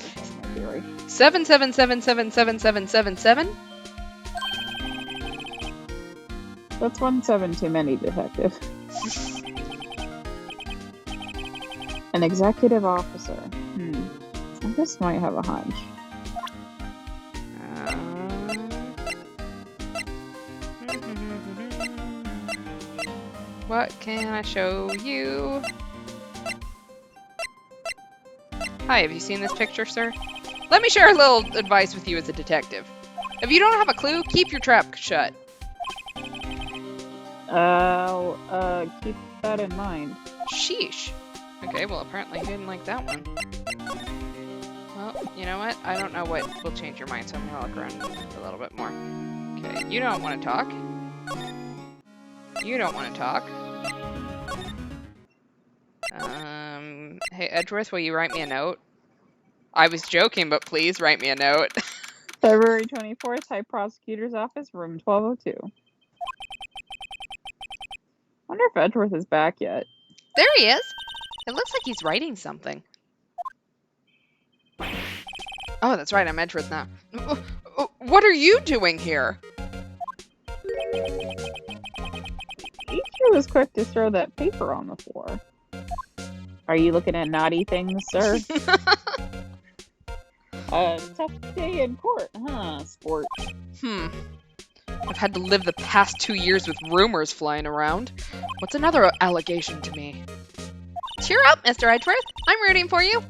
theory. 777777777. That's 1 7 too many, Detective. An executive officer. I just might have a hunch. What can I show you? Hi, have you seen this picture, sir? Let me share a little advice with you as a detective. If you don't have a clue, keep your trap shut. I'll keep that in mind. Sheesh. Okay, well apparently you didn't like that one. Well, you know what? I don't know what will change your mind, so I'm gonna look around a little bit more. Okay, you don't want to talk. You don't want to talk. Hey Edgeworth, will you write me a note? I was joking, but please write me a note. February 24th, High Prosecutor's Office, room 1202. Wonder if Edgeworth is back yet. There he is. It looks like he's writing something. Oh, that's right, I'm Edgeworth now. What are you doing here? Teacher was quick to throw that paper on the floor. Are you looking at naughty things, sir? Tough day in court, huh, sport? I've had to live the past 2 years with rumors flying around. What's another allegation to me? Cheer up, Mr. Edgeworth. I'm rooting for you.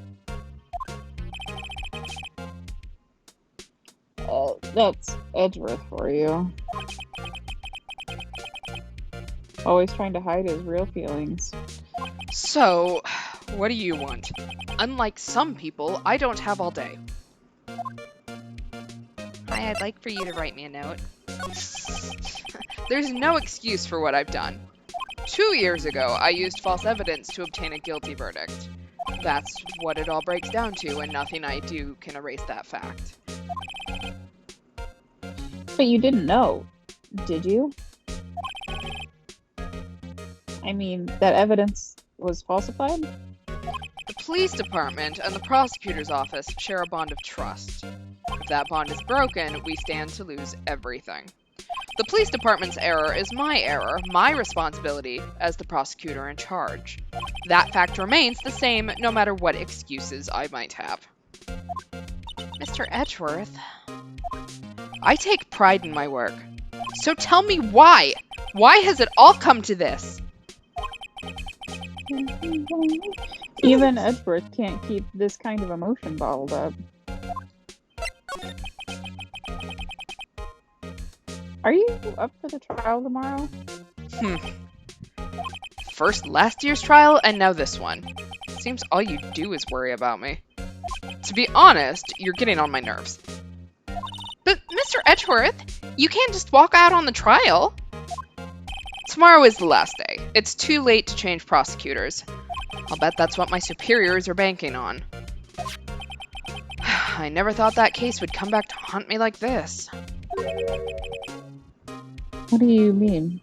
That's Edgeworth for you. Always trying to hide his real feelings. So, what do you want? Unlike some people, I don't have all day. Hi, I'd like for you to write me a note. There's no excuse for what I've done. 2 years ago, I used false evidence to obtain a guilty verdict. That's what it all breaks down to, and nothing I do can erase that fact. But you didn't know, did you? I mean, that evidence was falsified? The police department and the prosecutor's office share a bond of trust. If that bond is broken, we stand to lose everything. The police department's error is my error, my responsibility as the prosecutor in charge. That fact remains the same no matter what excuses I might have. Mr. Edgeworth, I take pride in my work. So tell me why? Why has it all come to this? Even Edgeworth can't keep this kind of emotion bottled up. Are you up for the trial tomorrow? First last year's trial, and now this one. Seems all you do is worry about me. To be honest, you're getting on my nerves. But, Mr. Edgeworth, you can't just walk out on the trial. Tomorrow is the last day. It's too late to change prosecutors. I'll bet that's what my superiors are banking on. I never thought that case would come back to haunt me like this. What do you mean?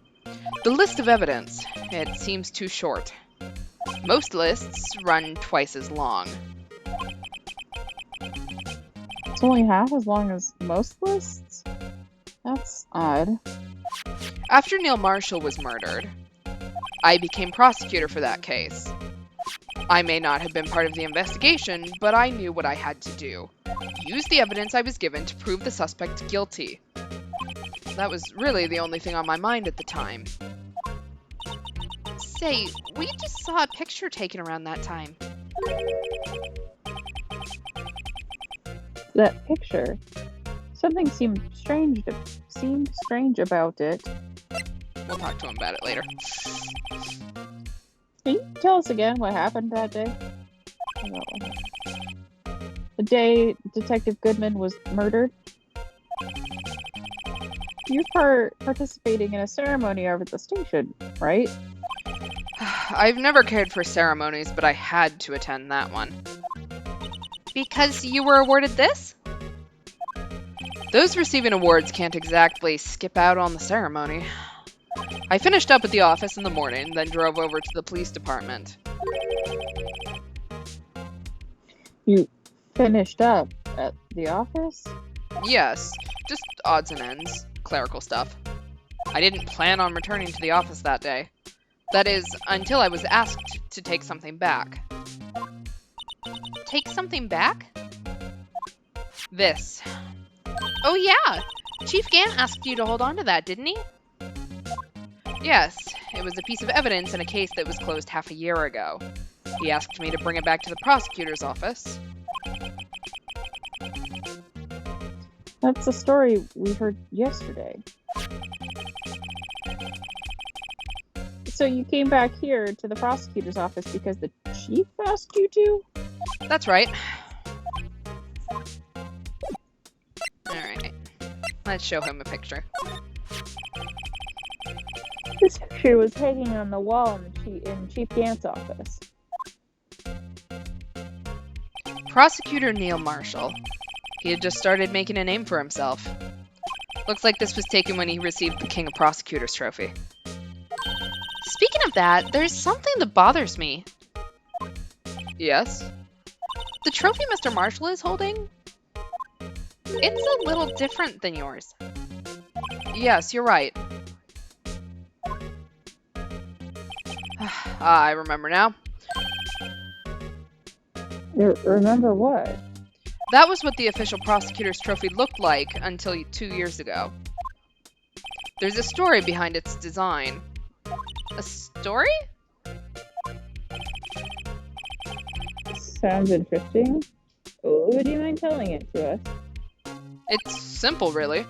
The list of evidence. It seems too short. Most lists run twice as long. It's only half as long as most lists? That's odd. After Neil Marshall was murdered, I became prosecutor for that case. I may not have been part of the investigation, but I knew what I had to do. Use the evidence I was given to prove the suspect guilty. That was really the only thing on my mind at the time. Say, we just saw a picture taken around that time. That picture. Something seemed strange about it. We'll talk to him about it later. Can you tell us again what happened that day? The day Detective Goodman was murdered? You were participating in a ceremony over at the station, right? I've never cared for ceremonies, but I had to attend that one. Because you were awarded this? Those receiving awards can't exactly skip out on the ceremony. I finished up at the office in the morning, then drove over to the police department. You finished up at the office? Yes, just odds and ends, clerical stuff. I didn't plan on returning to the office that day. That is, until I was asked to take something back. Take something back? This. Oh yeah! Chief Gant asked you to hold on to that, didn't he? Yes, it was a piece of evidence in a case that was closed half a year ago. He asked me to bring it back to the prosecutor's office. That's a story we heard yesterday. So you came back here to the prosecutor's office because the chief asked you to? That's right. Alright. Let's show him a picture. This picture was hanging on the wall in Chief Gant's office. Prosecutor Neil Marshall. He had just started making a name for himself. Looks like this was taken when he received the King of Prosecutors trophy. Speaking of that, there's something that bothers me. Yes? The trophy Mr. Marshall is holding? It's a little different than yours. Yes, you're right. I remember now. Remember what? That was what the official prosecutor's trophy looked like until 2 years ago. There's a story behind its design. A story? Sounds interesting. Would you mind telling it to us? It's simple, really.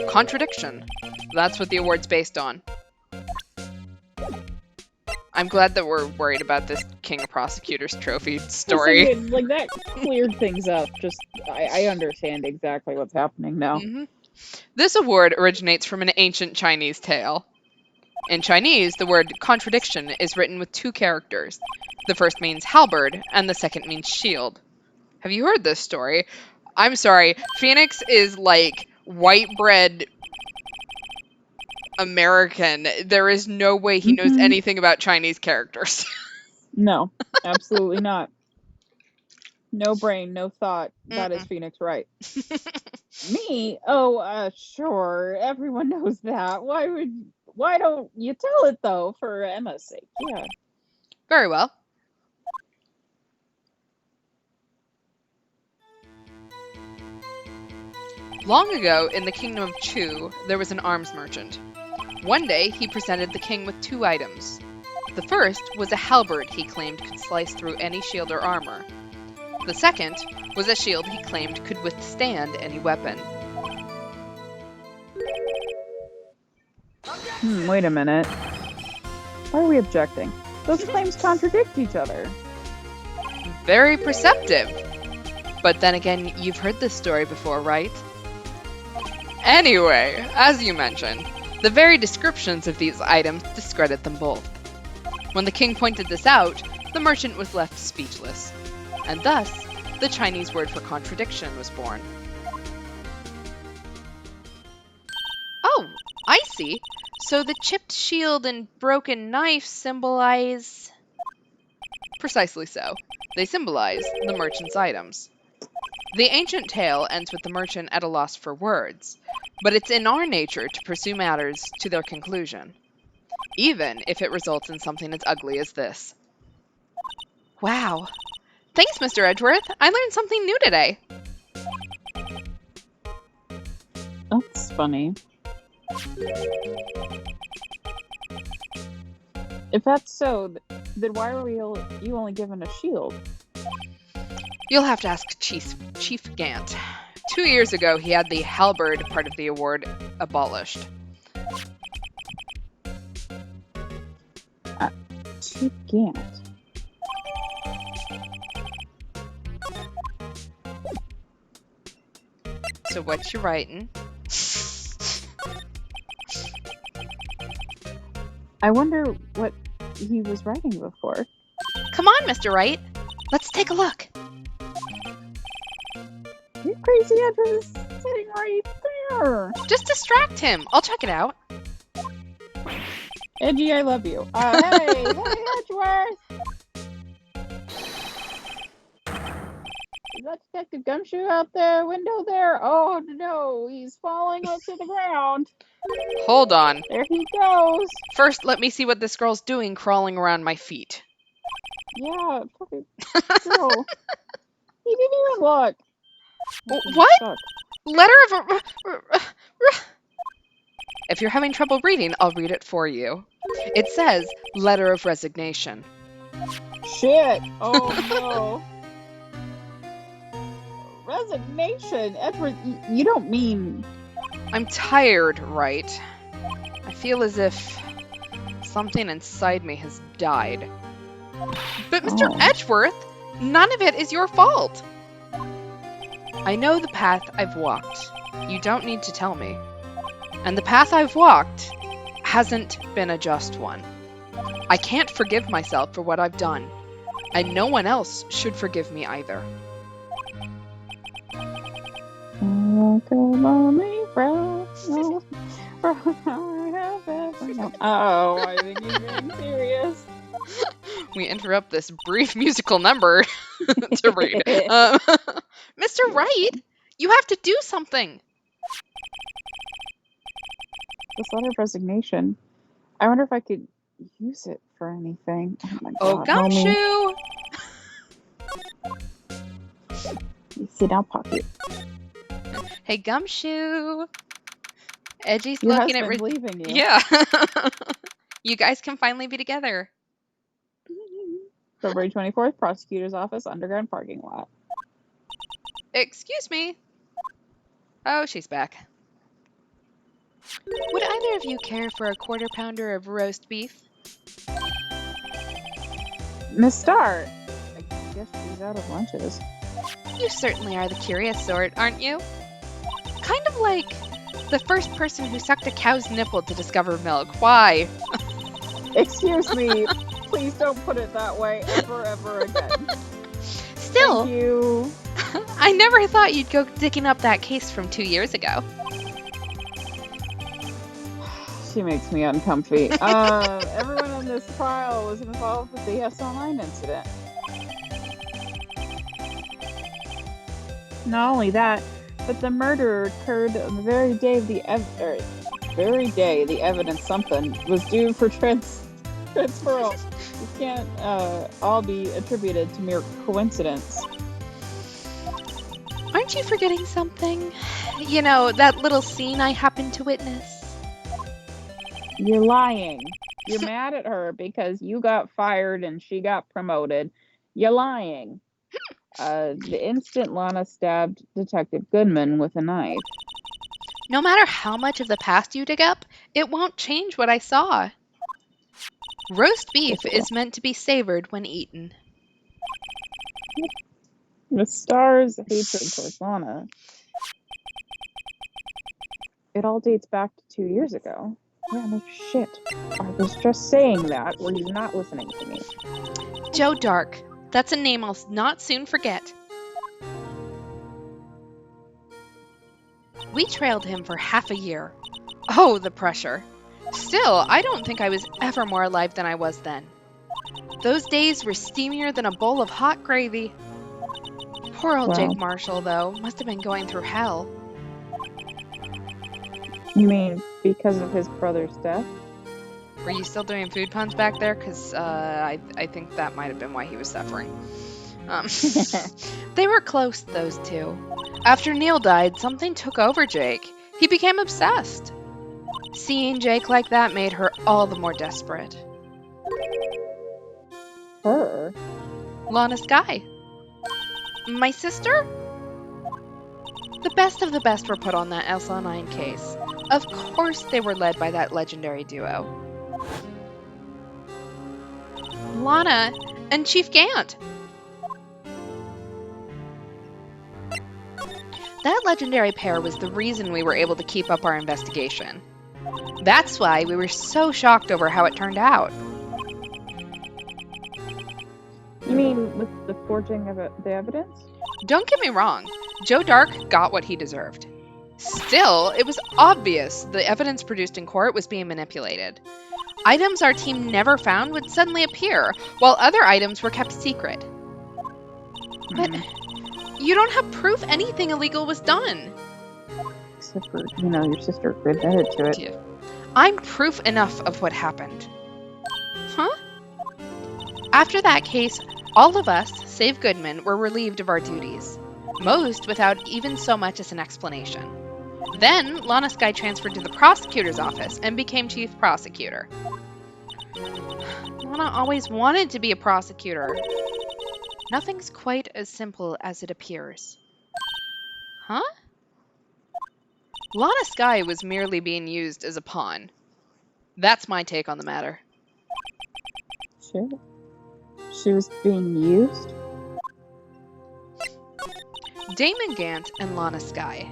Contradiction. That's what the award's based on. I'm glad that we're worried about this King of Prosecutors trophy story. Like, that cleared things up. Just, I understand exactly what's happening now. Mm-hmm. This award originates from an ancient Chinese tale. In Chinese, the word contradiction is written with 2 characters. The first means halberd, and the second means shield. Have you heard this story? I'm sorry, Phoenix is like white bread American. There is no way he knows anything about Chinese characters. No, absolutely not. No brain, no thought. That is Phoenix Wright. Me? Oh, sure. Everyone knows that. Why don't you tell it, though, for Emma's sake? Yeah. Very well. Long ago, in the kingdom of Chu, there was an arms merchant. One day, he presented the king with 2 items. The first was a halberd he claimed could slice through any shield or armor. The second was a shield he claimed could withstand any weapon. Wait a minute. Why are we objecting? Those claims contradict each other. Very perceptive. But then again, you've heard this story before, right? Anyway, as you mentioned, the very descriptions of these items discredit them both. When the king pointed this out, the merchant was left speechless, and thus the Chinese word for contradiction was born. Oh, I see. So the chipped shield and broken knife symbolize... Precisely so. They symbolize the merchant's items. The ancient tale ends with the merchant at a loss for words, but it's in our nature to pursue matters to their conclusion, even if it results in something as ugly as this. Wow. Thanks, Mr. Edgeworth. I learned something new today. That's funny. If that's so, then why were you only given a shield? You'll have to ask Chief Gant. 2 years ago, he had the halberd part of the award abolished. Chief Gant. So what you writing? I wonder what he was writing before. Come on, Mr. Wright. Let's take a look. Your crazy Edward is sitting right there. Just distract him. I'll check it out. Edgy, I love you. Hey, Edgeworth! Is that Detective Gumshoe out the window there? Oh no, he's falling onto the ground. Hold on. There he goes. First, let me see what this girl's doing crawling around my feet. Yeah, fucking girl. He didn't even look. What? Stuck. Letter of... If you're having trouble reading, I'll read it for you. It says, letter of resignation. Shit! Oh no. Resignation? Edward, you don't mean... I'm tired, right? I feel as if something inside me has died. But Mr. Edgeworth, none of it is your fault. I know the path I've walked. You don't need to tell me. And the path I've walked hasn't been a just one. I can't forgive myself for what I've done, and no one else should forgive me either. Oh, I think he's being serious. We interrupt this brief musical number to read. Mr. Wright, you have to do something. This letter of resignation. I wonder if I could use it for anything. Oh my God. Oh, Gumshoe! You sit down, Pocket. Hey, Gumshoe! Edgy's Your looking at... husband's leaving you. Yeah. You guys can finally be together. February 24th, prosecutor's office, underground parking lot. Excuse me. Oh, she's back. Would either of you care for a quarter pounder of roast beef? Miss Starr. I guess she's out of lunches. You certainly are the curious sort, aren't you? Kind of like the first person who sucked a cow's nipple to discover milk. Why? Excuse me. Please don't put it that way ever again. Still, Thank you. I never thought you'd go digging up that case from 2 years ago. She makes me uncomfy. Everyone in this trial was involved with the SL9 incident. Not only that, but the murder occurred on the very day of the evidence something was due for transferal. This can't all be attributed to mere coincidence. Aren't you forgetting something? You know, that little scene I happened to witness? You're lying. You're mad at her because you got fired and she got promoted. You're lying. The instant Lana stabbed Detective Goodman with a knife. No matter how much of the past you dig up, it won't change what I saw. Roast beef is meant to be savored when eaten. The Star's hatred towards Lana. It all dates back to 2 years ago. Yeah, no shit. I was just saying that. Were you not listening to me? Joe Dark. That's a name I'll not soon forget. We trailed him for half a year. Oh, the pressure. Still, I don't think I was ever more alive than I was then. Those days were steamier than a bowl of hot gravy. Poor old Wow. Jake Marshall, though, must have been going through hell. You mean because of his brother's death? Were you still doing food puns back there? Because I think that might have been why he was suffering. They were close, those two. After Neil died, something took over Jake. He became obsessed. Seeing Jake like that made her all the more desperate. Her? Lana Skye. My sister? The best of the best were put on that SL9 case. Of course they were led by that legendary duo. Lana and Chief Gant. That legendary pair was the reason we were able to keep up our investigation. That's why we were so shocked over how it turned out. You mean with the forging of the evidence? Don't get me wrong, Joe Dark got what he deserved. Still, it was obvious the evidence produced in court was being manipulated. Items our team never found would suddenly appear, while other items were kept secret. But you don't have proof anything illegal was done. Except for, your sister admitted to it. Yeah. I'm proof enough of what happened. Huh? After that case, all of us, save Goodman, were relieved of our duties. Most without even so much as an explanation. Then, Lana Skye transferred to the prosecutor's office and became chief prosecutor. Lana always wanted to be a prosecutor. Nothing's quite as simple as it appears. Huh? Lana Skye was merely being used as a pawn. That's my take on the matter. Shit. She was being used? Damon Gant and Lana Skye.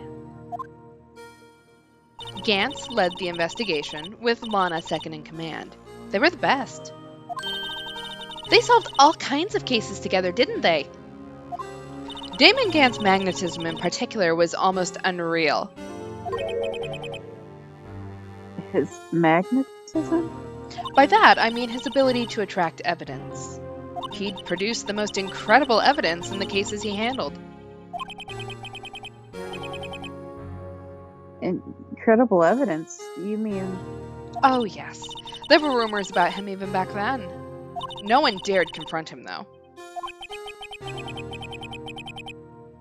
Gant led the investigation, with Lana second in command. They were the best. They solved all kinds of cases together, didn't they? Damon Gant's magnetism in particular was almost unreal. His magnetism? By that, I mean his ability to attract evidence. He'd produced the most incredible evidence in the cases he handled. Incredible evidence? You mean... Oh, yes. There were rumors about him even back then. No one dared confront him, though.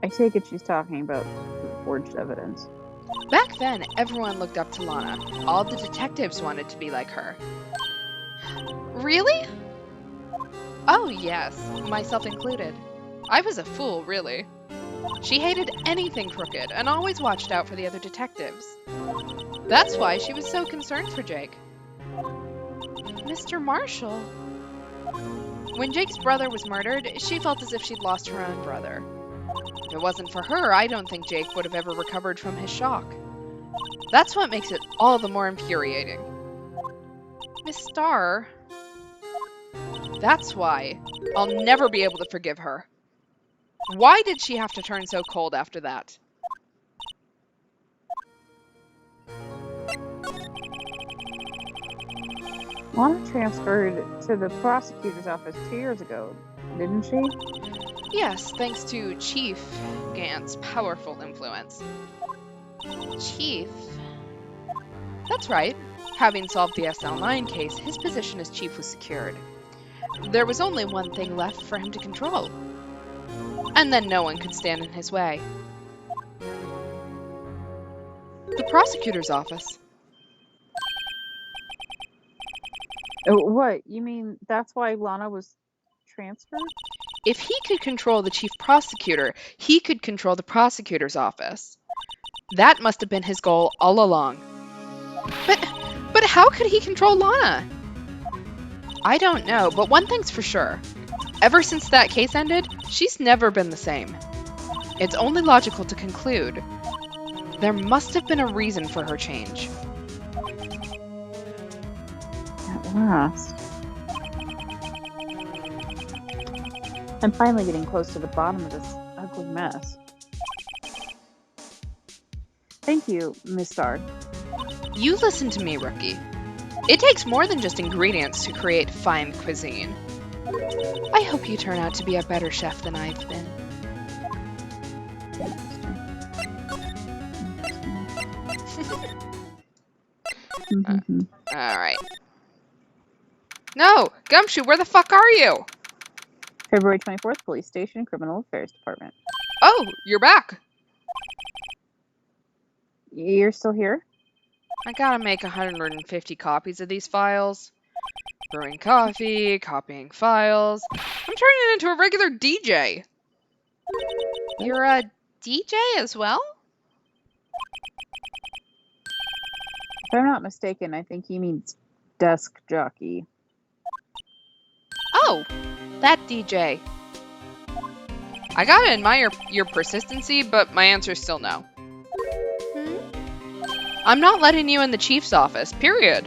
I take it she's talking about forged evidence. Back then, everyone looked up to Lana. All the detectives wanted to be like her. Really? Oh, yes, myself included. I was a fool, really. She hated anything crooked and always watched out for the other detectives. That's why she was so concerned for Jake. Mr. Marshall. When Jake's brother was murdered, she felt as if she'd lost her own brother. If it wasn't for her, I don't think Jake would have ever recovered from his shock. That's what makes it all the more infuriating. Miss Starr. That's why I'll never be able to forgive her. Why did she have to turn so cold after that? Lana transferred to the prosecutor's office 2 years ago, didn't she? Yes, thanks to Chief Gant's powerful influence. Chief? That's right. Having solved the SL9 case, his position as chief was secured. There was only one thing left for him to control. And then no one could stand in his way. The prosecutor's office. What? You mean that's why Lana was transferred? If he could control the chief prosecutor, he could control the prosecutor's office. That must have been his goal all along. But but how could he control Lana? I don't know, but one thing's for sure. Ever since that case ended, she's never been the same. It's only logical to conclude there must have been a reason for her change. At last. I'm finally getting close to the bottom of this ugly mess. Thank you, Miss Starr. You listen to me, rookie. It takes more than just ingredients to create fine cuisine. I hope you turn out to be a better chef than I've been. Alright. No! Gumshoe, where the fuck are you? February 24th, Police Station, Criminal Affairs Department. Oh, you're back. You're still here? I gotta make 150 copies of these files. Brewing coffee, copying files. I'm turning into a regular DJ. You're a DJ as well? If I'm not mistaken, I think he means desk jockey. Oh, that DJ. I gotta admire your persistency, but my answer's still no. I'm not letting you in the chief's office, period.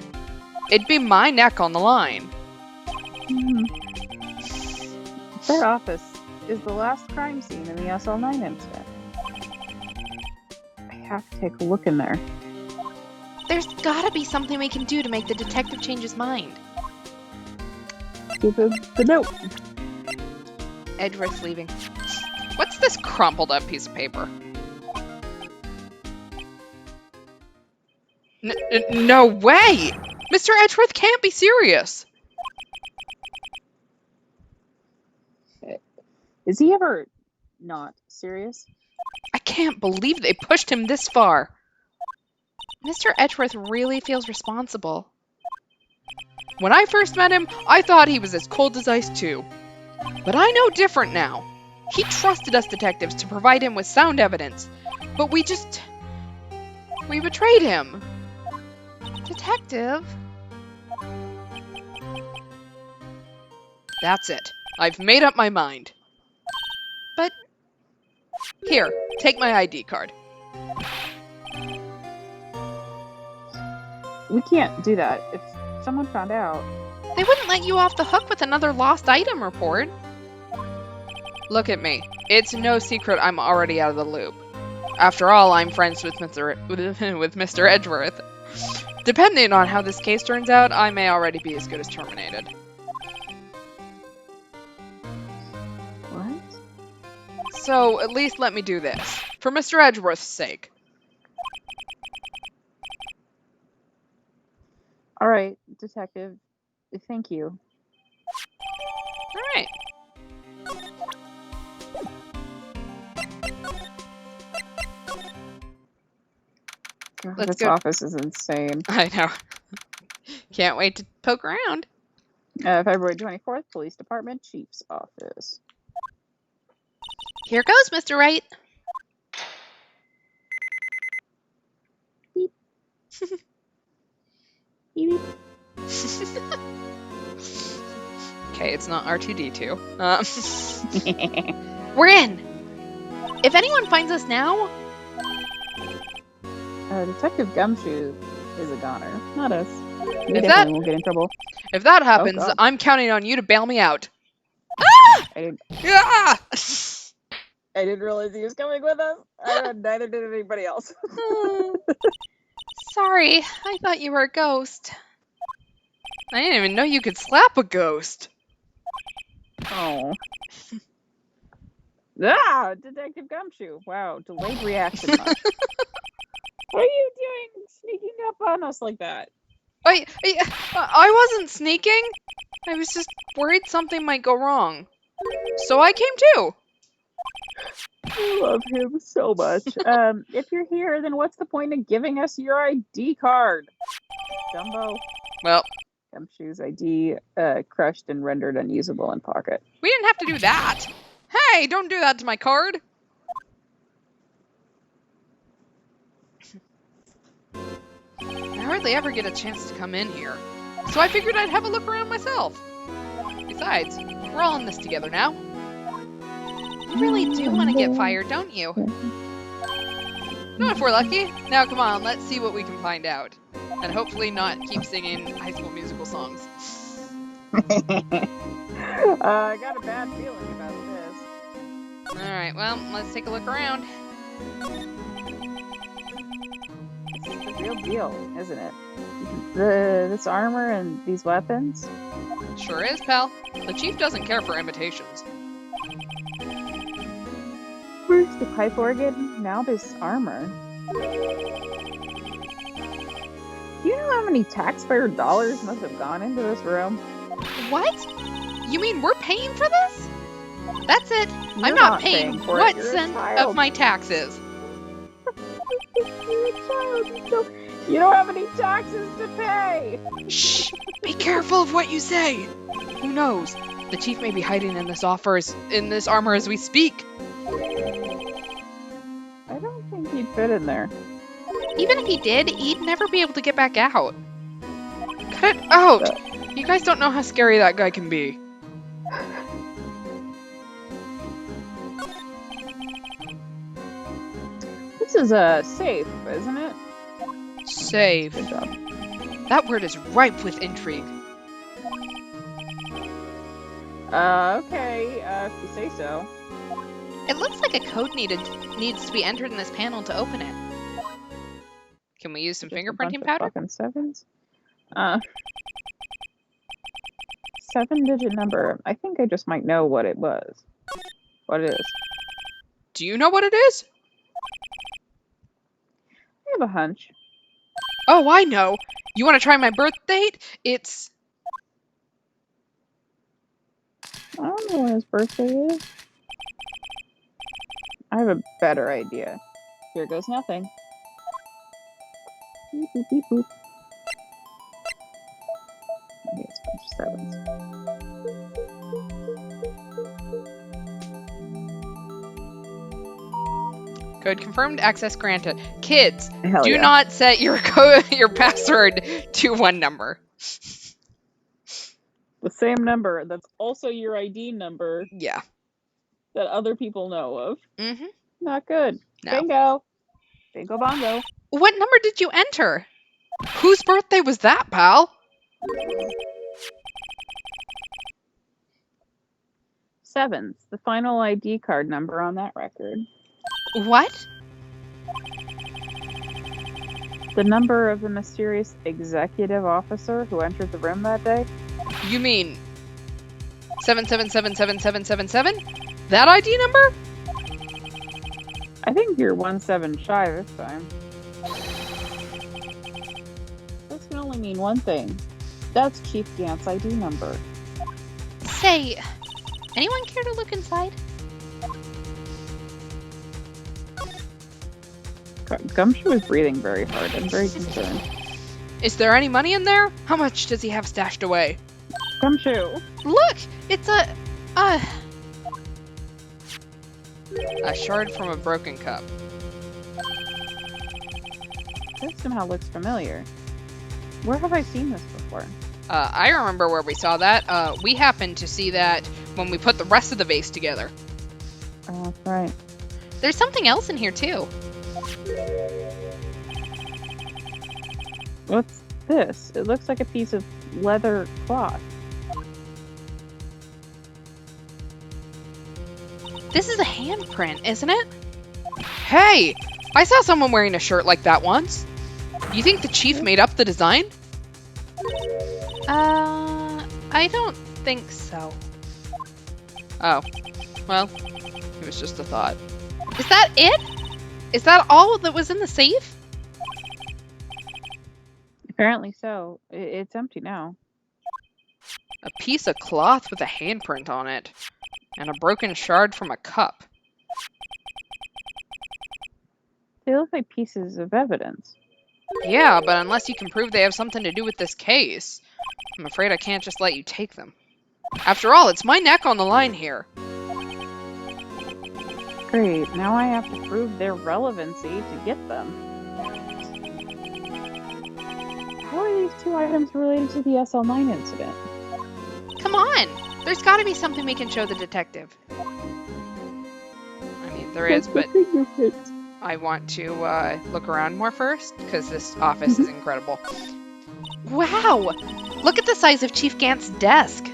It'd be my neck on the line. That office is the last crime scene in the SL9 incident. I have to take a look in there. There's gotta be something we can do to make the detective change his mind. Give him the note. Edgeworth's leaving. What's this crumpled up piece of paper? No way! Mr. Edgeworth can't be serious! Is he ever not serious? I can't believe they pushed him this far. Mr. Edgeworth really feels responsible. When I first met him, I thought he was as cold as ice too. But I know different now. He trusted us detectives to provide him with sound evidence. But we betrayed him. Detective? That's it. I've made up my mind. But here, take my ID card. We can't do that. If someone found out... They wouldn't let you off the hook with another lost item report. Look at me. It's no secret I'm already out of the loop. After all, I'm friends with Mr. Edgeworth. Depending on how this case turns out, I may already be as good as terminated. What? So, at least let me do this. For Mr. Edgeworth's sake. Alright, detective. Thank you. Alright. This office is insane. I know. Can't wait to poke around. February 24th, Police Department, Chief's Office. Here goes, Mr. Wright. Beep. Beep. Okay, it's not R2-D2. We're in! If anyone finds us now... Detective Gumshoe is a goner, not us. We If definitely won't get in trouble. If that happens, God. I'm counting on you to bail me out. Ah! Ah! I didn't realize he was coming with us. Neither did anybody else. Sorry, I thought you were a ghost. I didn't even know you could slap a ghost. Oh. Detective Gumshoe. Wow, delayed reaction. What are you doing sneaking up on us like that? I wasn't sneaking. I was just worried something might go wrong. So I came too. I love him so much. If you're here, then what's the point of giving us your ID card? Dumbo. Well, Gumshoe's ID crushed and rendered unusable in pocket. We didn't have to do that. Hey, don't do that to my card. I hardly ever get a chance to come in here, so I figured I'd have a look around myself. Besides, we're all in this together now. You really do want to get fired, don't you? Not if we're lucky. Now come on, let's see what we can find out. And hopefully not keep singing High School Musical songs. I got a bad feeling about this. Alright, well, let's take a look around. This is the real deal, isn't it? This armor and these weapons? Sure is, pal. The chief doesn't care for imitations. First the pipe organ, now this armor. Do you know how many taxpayer dollars must have gone into this room? What? You mean we're paying for this? That's it. You're I'm not paying for what it. You're a cent child. of my taxes. You're a child. You don't have any taxes to pay. Shh! Be careful of what you say. Who knows? The chief may be hiding in this armor as we speak. I don't think he'd fit in there. Even if he did, he'd never be able to get back out. Cut it out! You guys don't know how scary that guy can be. This is a safe, isn't it? Save. Good job. That word is ripe with intrigue. Okay, if you say so. It looks like a code needs to be entered in this panel to open it. Can we use some Just a fingerprinting bunch of powder? fucking sevens. 7-digit number. I think I just might know what it was. What it is. Do you know what it is? I have a hunch. Oh, I know. You want to try my birth date? It's... I don't know when his birthday is. I have a better idea. Here goes nothing. Beep, boop, beep, boop. Maybe it's a bunch of sevens. Code confirmed, access granted. Kids, Hell do yeah. not set your your password to one number. The same number that's also your ID number Yeah. that other people know of. Mm-hmm. Not good. No. Bingo. Bingo bongo. What number did you enter? Whose birthday was that, pal? Sevens. The final ID card number on that record. What? The number of the mysterious executive officer who entered the room that day. You mean 77777777? That ID number? I think you're 1-7 shy this time. This can only mean one thing. That's Chief Gant's ID number. Say, anyone care to look inside? Gumshoe is breathing very hard. I'm very concerned. Is there any money in there? How much does he have stashed away? Gumshoe! Look! It's a shard from a broken cup. This somehow looks familiar. Where have I seen this before? I remember where we saw that. We happened to see that when we put the rest of the vase together. Oh, that's right. There's something else in here, too. What's this? It looks like a piece of leather cloth. This is a handprint, isn't it? Hey! I saw someone wearing a shirt like that once. You think the chief made up the design? I don't think so. Oh. Well, it was just a thought. Is that it? Is that all that was in the safe? Apparently so. It's empty now. A piece of cloth with a handprint on it. And a broken shard from a cup. They look like pieces of evidence. Yeah, but unless you can prove they have something to do with this case. I'm afraid I can't just let you take them. After all, it's my neck on the line here. Great, now I have to prove their relevancy to get them. How are these two items related to the SL9 incident? Come on! There's gotta be something we can show the detective. I mean, there is, but I want to look around more first, because this office is incredible. Wow! Look at the size of Chief Gant's desk!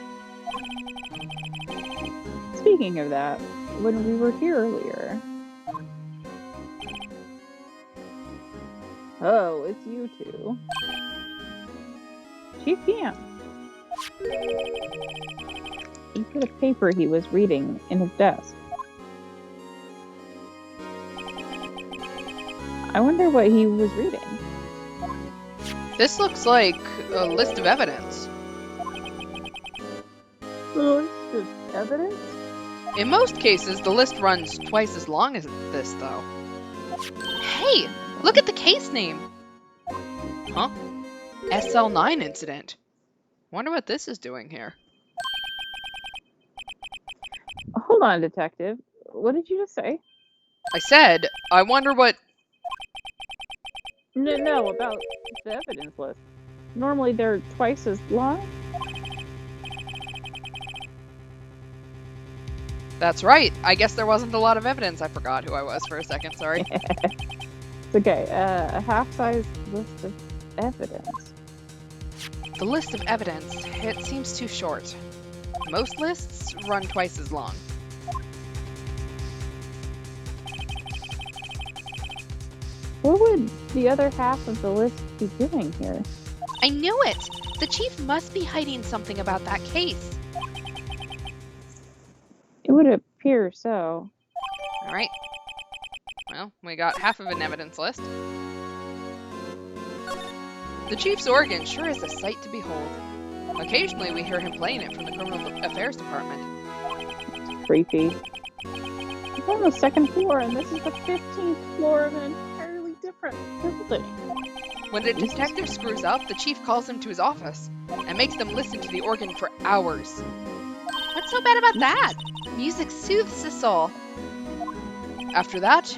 Speaking of that, when we were here earlier... Oh, it's you two. Chief Gant. He put a paper he was reading in his desk. I wonder what he was reading. This looks like a list of evidence. A list of evidence? In most cases, the list runs twice as long as this, though. Hey! Look at the case name! Huh? SL9 incident. Wonder what this is doing here. Hold on, detective. What did you just say? I said, I wonder what... No, about the evidence list. Normally they're twice as long? That's right. I guess there wasn't a lot of evidence. I forgot who I was for a second, sorry. It's okay. A half-size list of evidence. The list of evidence, it seems too short. Most lists run twice as long. What would the other half of the list be doing here? I knew it! The chief must be hiding something about that case. It would appear so. Alright. Well, we got half of an evidence list. The chief's organ sure is a sight to behold. Occasionally we hear him playing it from the Criminal Affairs Department. It's creepy. It's on the second floor, and this is the 15th floor of an entirely different building. When the detective screws up, the chief calls him to his office and makes them listen to the organ for hours. What's so bad about that? Music soothes the soul. After that,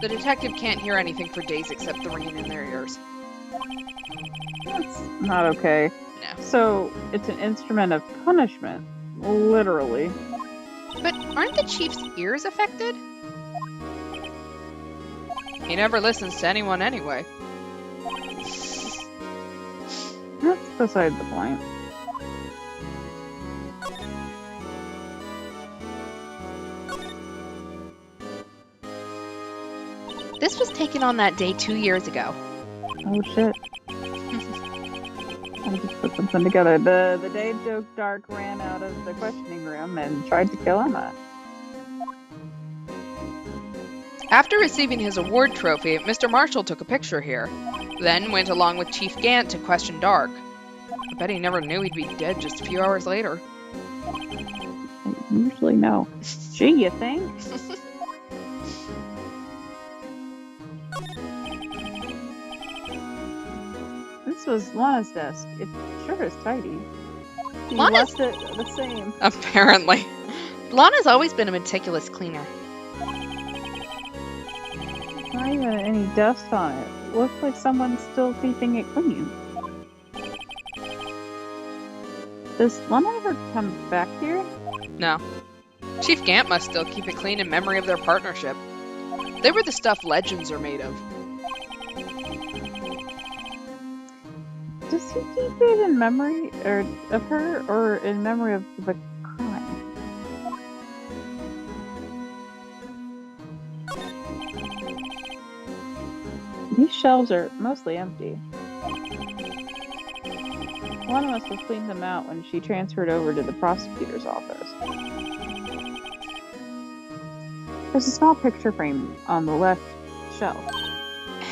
the detective can't hear anything for days except the ringing in their ears. That's not okay. No. So, it's an instrument of punishment. Literally. But aren't the chief's ears affected? He never listens to anyone anyway. That's beside the point. This was taken on that day 2 years ago. Oh shit. I just put something together. The day Joe Dark ran out of the questioning room and tried to kill Emma. After receiving his award trophy, Mr. Marshall took a picture here, then went along with Chief Gant to question Dark. I bet he never knew he'd be dead just a few hours later. I usually know. Gee, you think? This was Lana's desk. It sure is tidy. She left it the same. Apparently. Lana's always been a meticulous cleaner. Not even any dust on it. Looks like someone's still keeping it clean. Does Lana ever come back here? No. Chief Gant must still keep it clean in memory of their partnership. They were the stuff legends are made of. Does he keep it in memory of her or in memory of the crime? These shelves are mostly empty. Lana must have cleaned them out when she transferred over to the prosecutor's office. There's a small picture frame on the left shelf.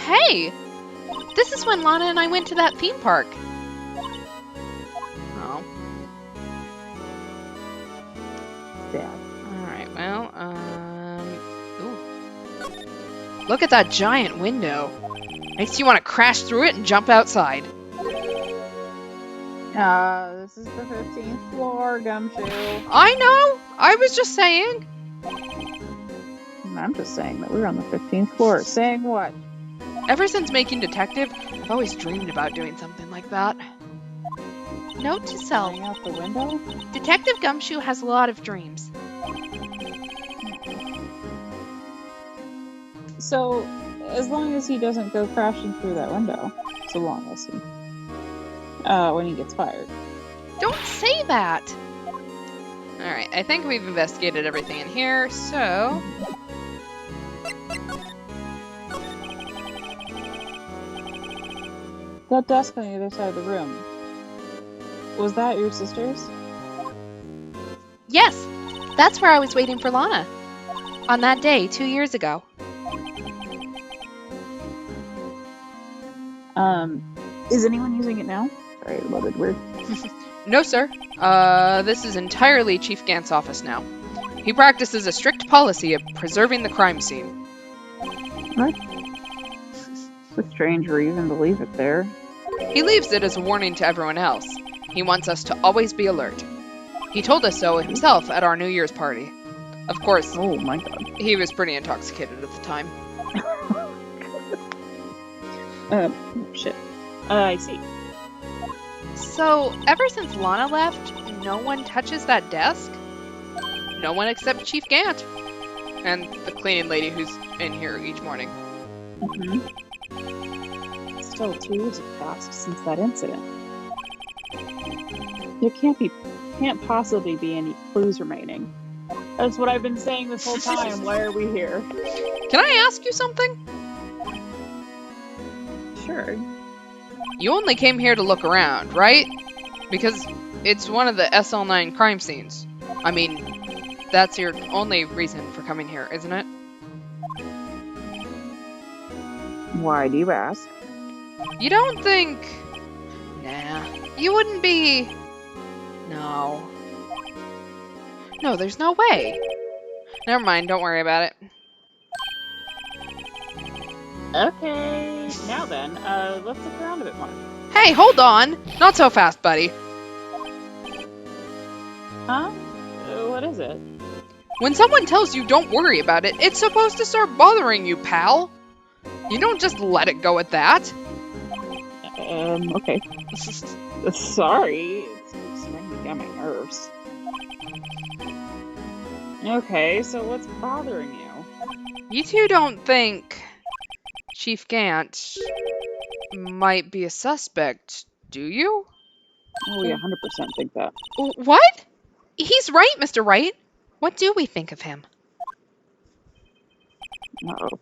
Hey! This is when Lana and I went to that theme park. Oh. Sad. Alright, well, ooh. Look at that giant window. Makes you want to crash through it and jump outside. This is the 15th floor, Gumshoe. I know! I was just saying. I'm just saying that we're on the 15th floor. Saying what? Ever since making Detective, I've always dreamed about doing something like that. Note to self. Flying out the window? Detective Gumshoe has a lot of dreams. So, as long as he doesn't go crashing through that window. So long as he... when he gets fired. Don't say that! Alright, I think we've investigated everything in here, so... That desk on the other side of the room. Was that your sister's? Yes! That's where I was waiting for Lana. On that day, 2 years ago. Is anyone using it now? Sorry, a little bit weird. No, sir. This is entirely Chief Gant's office now. He practices a strict policy of preserving the crime scene. What? It's a strange reason to leave it there. He leaves it as a warning to everyone else. He wants us to always be alert. He told us so himself at our New Year's party. Of course, Oh my god. he was pretty intoxicated at the time. Shit. I see. So, ever since Lana left, no one touches that desk? No one except Chief Gant. And the cleaning lady who's in here each morning. Mm-hmm. Still, 2 years have passed since that incident. There can't possibly be any clues remaining. That's what I've been saying this whole time. Why are we here? Can I ask you something? Sure. You only came here to look around, right? Because it's one of the SL9 crime scenes. I mean, that's your only reason for coming here, isn't it? Why do you ask? You don't think... Nah. You wouldn't be... No. No, there's no way. Never mind, don't worry about it. Okay. Now then, let's look around a bit more. Hey, hold on! Not so fast, buddy. Huh? What is it? When someone tells you don't worry about it, it's supposed to start bothering you, pal. You don't just let it go at that. Okay. Sorry. It's starting to get on my nerves. Okay, so what's bothering you? You two don't think Chief Gant might be a suspect, do you? Oh, we 100% think that. What? He's right, Mr. Wright. What do we think of him? Uh-oh.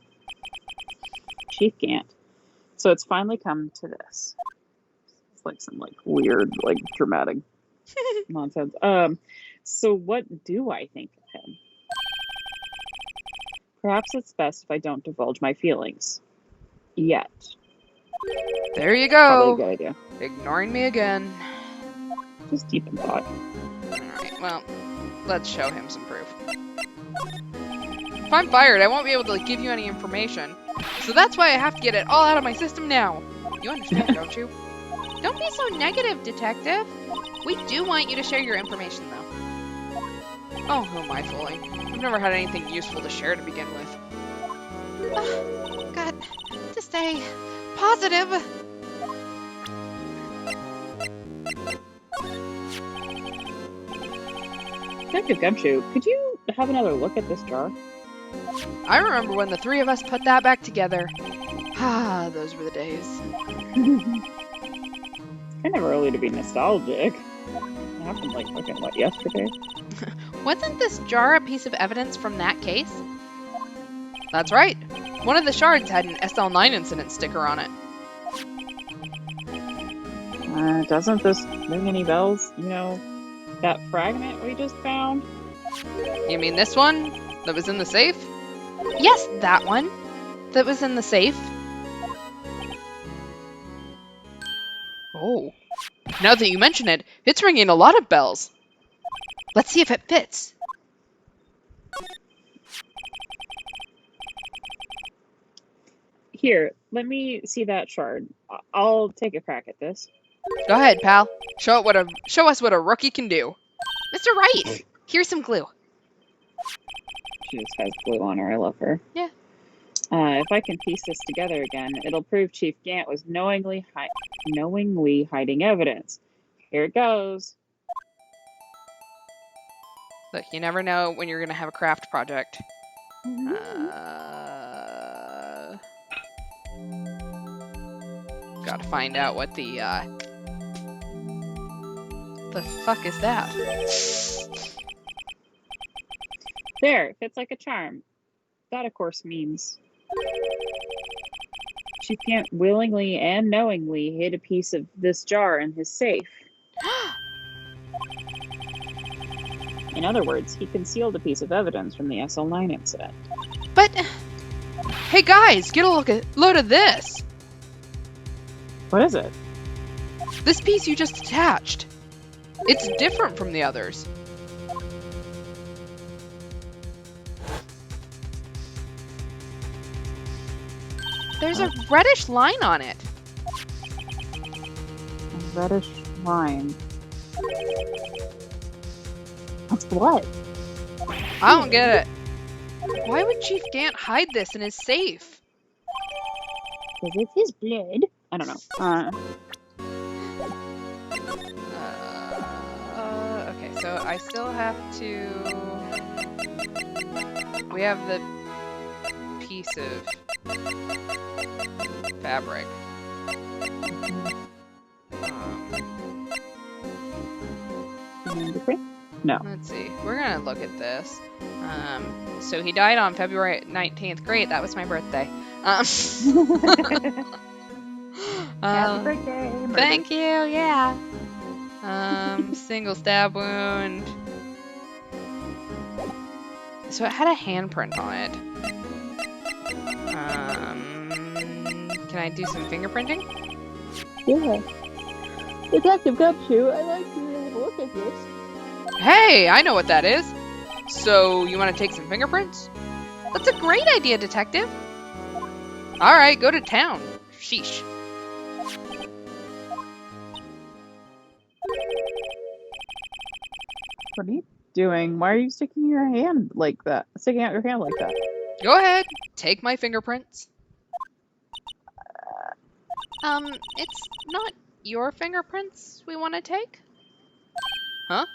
Chief Gant. So it's finally come to this. It's like some weird, dramatic nonsense. So what do I think of him? Perhaps it's best if I don't divulge my feelings. Yet. There you Probably a go. good idea. Ignoring me again. Just deep in thought. Alright, well, let's show him some proof. If I'm fired, I won't be able to give you any information. So that's why I have to get it all out of my system now. You understand, don't you? Don't be so negative, Detective. We do want you to share your information, though. Oh, who am I fooling? I've never had anything useful to share to begin with. Got to stay positive. Detective Gumshoe, could you have another look at this jar? I remember when the three of us put that back together. Ah, those were the days. It's kind of early to be nostalgic. It happened yesterday? Wasn't this jar a piece of evidence from that case? That's right. One of the shards had an SL9 incident sticker on it. Doesn't this ring any bells? You know, that fragment we just found? You mean this one? That was in the safe? Yes, that one. That was in the safe. Oh. Now that you mention it, it's ringing a lot of bells. Let's see if it fits. Here, let me see that shard. I'll take a crack at this. Go ahead, pal. Show us what a rookie can do. Mr. Wright, here's some glue. She just has glue on her. I love her. Yeah. If I can piece this together again, it'll prove Chief Gant was knowingly hiding evidence. Here it goes. Look, you never know when you're gonna have a craft project. Gotta find out what the fuck is that? There, fits like a charm. That, of course, means Chief Gant willingly and knowingly hid a piece of this jar in his safe. In other words, he concealed a piece of evidence from the SL9 incident. But, hey guys, get a load of this! What is it? This piece you just attached. It's different from the others. There's a reddish line on it. A reddish line. That's blood. I don't get it. Why would Chief Gant hide this in his safe? Because it's his blood. I don't know. Okay, so I still have to... We have the piece of fabric. No. Let's see. We're gonna look at this. So he died on February 19th. Great, that was my birthday. Happy birthday! Thank you, yeah. Single stab wound. So it had a handprint on it. Can I do some fingerprinting? Yeah. Detective Gumshoe, I'd like you to look at this. Hey, I know what that is. So, you want to take some fingerprints? That's a great idea, Detective. Alright, go to town. Sheesh. What are you doing? Why are you sticking your hand like that? Sticking out your hand like that? Go ahead. Take my fingerprints. It's not your fingerprints we want to take? Huh?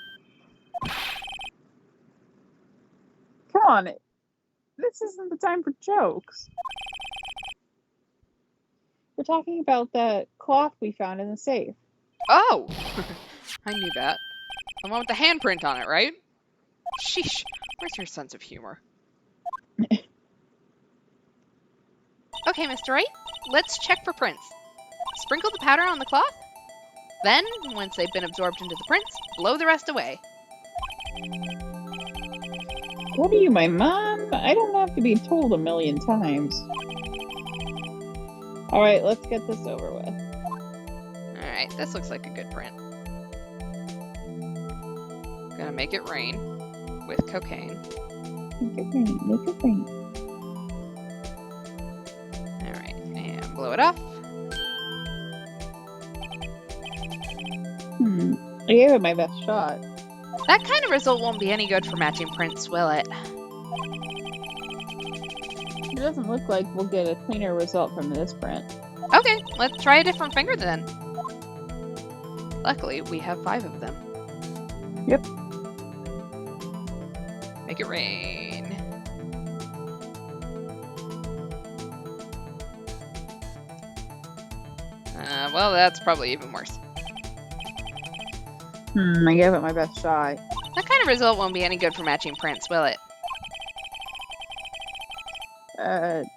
Come on. This isn't the time for jokes. We're talking about that cloth we found in the safe. Oh! I knew that. The one with the handprint on it, right? Sheesh. Where's your sense of humor? Okay, Mr. Wright. Let's check for prints. Sprinkle the powder on the cloth. Then, once they've been absorbed into the prints, blow the rest away. What are you, my mom? I don't have to be told a million times. Alright, let's get this over with. Alright, this looks like a good print. Gonna make it rain with cocaine. Make it rain, make it rain. Alright, and blow it off. I gave it my best shot. That kind of result won't be any good for matching prints, will it? It doesn't look like we'll get a cleaner result from this print. Okay, let's try a different finger then. Luckily, we have 5 of them. Yep. Make it rain. Well, that's probably even worse. I gave it my best shot. That kind of result won't be any good for matching prints, will it?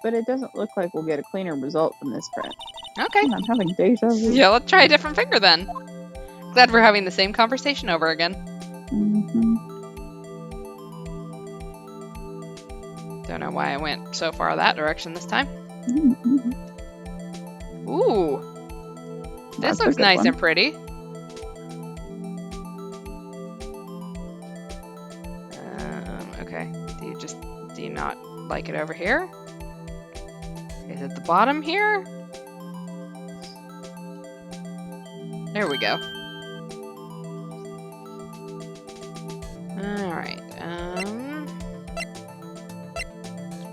But it doesn't look like we'll get a cleaner result from this print. Okay. I'm having deja vu. Yeah, let's try a different finger then. Glad we're having the same conversation over again. Don't know why I went so far that direction this time. Ooh. This looks nice and pretty. Okay. Do you not like it over here? Is it the bottom here? There we go. Alright,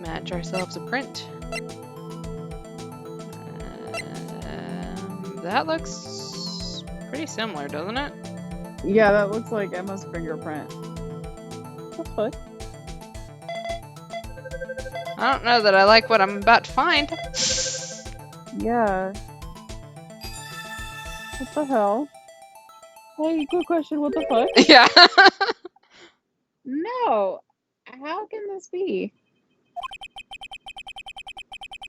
match ourselves a print. That looks pretty similar, doesn't it? Yeah, that looks like Emma's fingerprint. That's fine. I don't know that I like what I'm about to find. Yeah. What the hell? Hey, good question. What the fuck? Yeah. No. How can this be?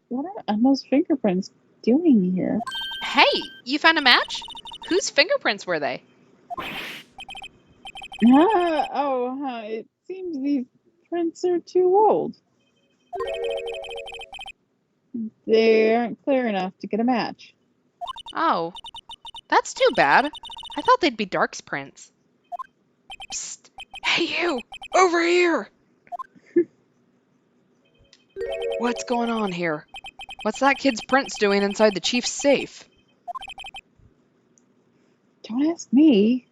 What are Emma's fingerprints doing here? Hey, you found a match? Whose fingerprints were they? It seems these prints are too old. They aren't clear enough to get a match. Oh, that's too bad. I thought they'd be Dark's prints. Psst. Hey, you! Over here! What's going on here? What's that kid's prints doing inside the chief's safe? Don't ask me.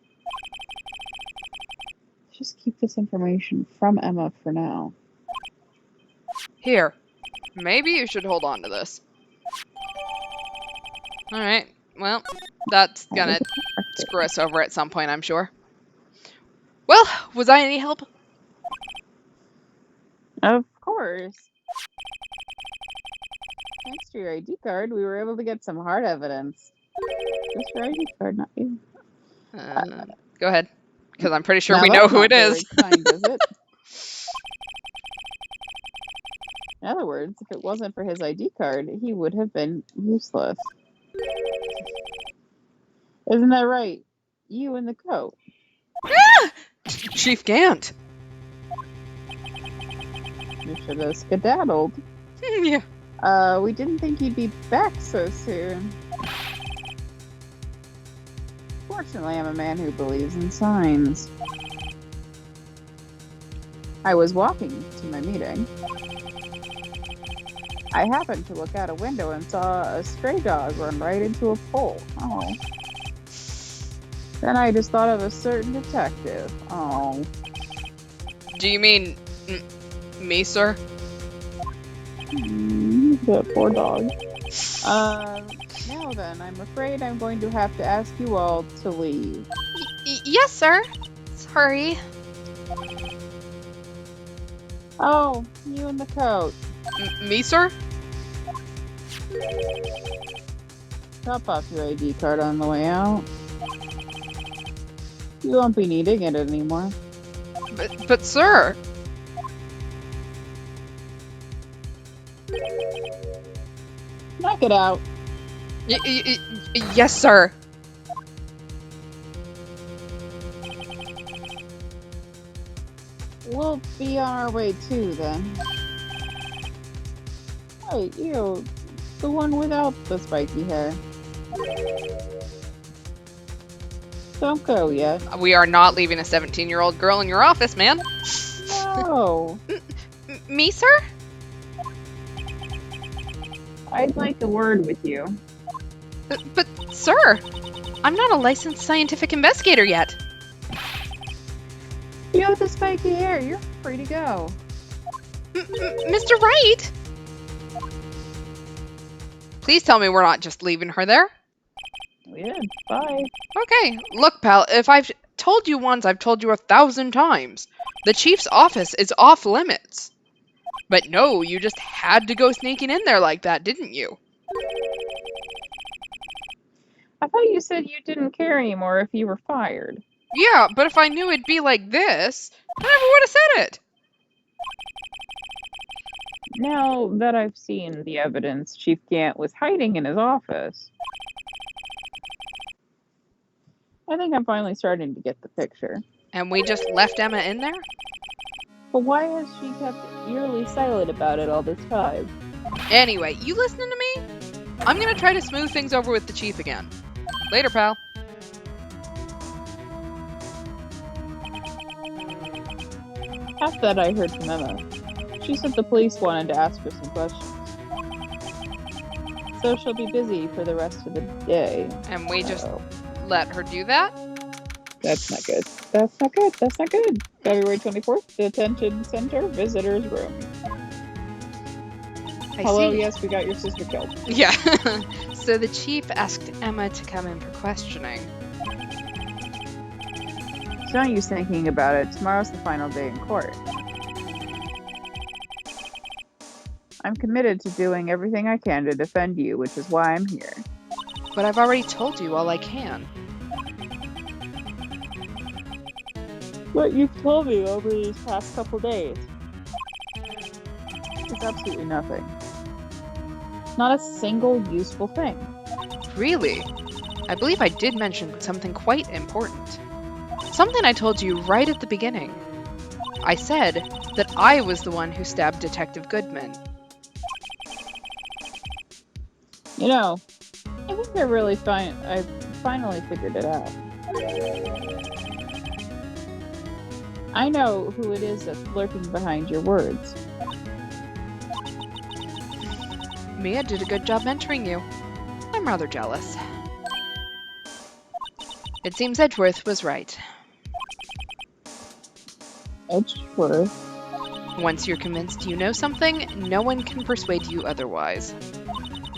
Just keep this information from Emma for now. Here. Maybe you should hold on to this. Alright, well, that's gonna screw us over at some point, I'm sure. Well, was I any help? Of course. Thanks to your ID card, we were able to get some hard evidence. Just your ID card, not you. Go ahead, because I'm pretty sure Now we know that's who not it is. very kind, is it? In other words, if it wasn't for his ID card, he would have been useless. Isn't that right? You in the coat. Chief Gant. You should have skedaddled. Yeah. We didn't think you'd be back so soon. Fortunately, I'm a man who believes in signs. I was walking to my meeting. I happened to look out a window and saw a stray dog run right into a pole. Oh. Then I just thought of a certain detective. Oh. Do you mean me, sir? The poor dog. Now then, I'm afraid I'm going to have to ask you all to leave. Yes, sir. Sorry. Oh, you in the coat. Me, sir? Drop off your ID card on the way out. You won't be needing it anymore. But sir. Knock it out. Yes, sir. We'll be on our way too, then. Hey, you. The one without the spiky hair. Don't go yet. We are not leaving a 17-year-old girl in your office, man. No. Me, sir? I'd like a word with you. But, sir, I'm not a licensed scientific investigator yet. You have the spiky hair. You're free to go. Mr. Wright? Please tell me we're not just leaving her there. Yeah, bye. Okay, look, pal, if I've told you once, I've told you 1,000 times. The chief's office is off limits. But no, you just had to go sneaking in there like that, didn't you? I thought you said you didn't care anymore if you were fired. Yeah, but if I knew it'd be like this, I never would have said it. Now that I've seen the evidence, Chief Gant was hiding in his office. I think I'm finally starting to get the picture. And we just left Emma in there? But why has she kept eerily silent about it all this time? Anyway, you listening to me? I'm gonna try to smooth things over with the chief again. Later, pal. Half that I heard from Emma. She said the police wanted to ask her some questions. So she'll be busy for the rest of the day. And we just let her do that? That's not good. That's not good. That's not good. February 24th, detention center, visitors room. Hello, see. yes, we got your sister killed. Yeah. So the chief asked Emma to come in for questioning. Don't use thinking about it. Tomorrow's the final day in court. I'm committed to doing everything I can to defend you, which is why I'm here. But I've already told you all I can. What you've told me over these past couple days is absolutely nothing. Not a single useful thing. Really? I believe I did mention something quite important. Something I told you right at the beginning. I said that I was the one who stabbed Detective Goodman. You know, I think I finally figured it out. I know who it is that's lurking behind your words. Mia did a good job mentoring you. I'm rather jealous. It seems Edgeworth was right. Edgeworth? Once you're convinced you know something, no one can persuade you otherwise.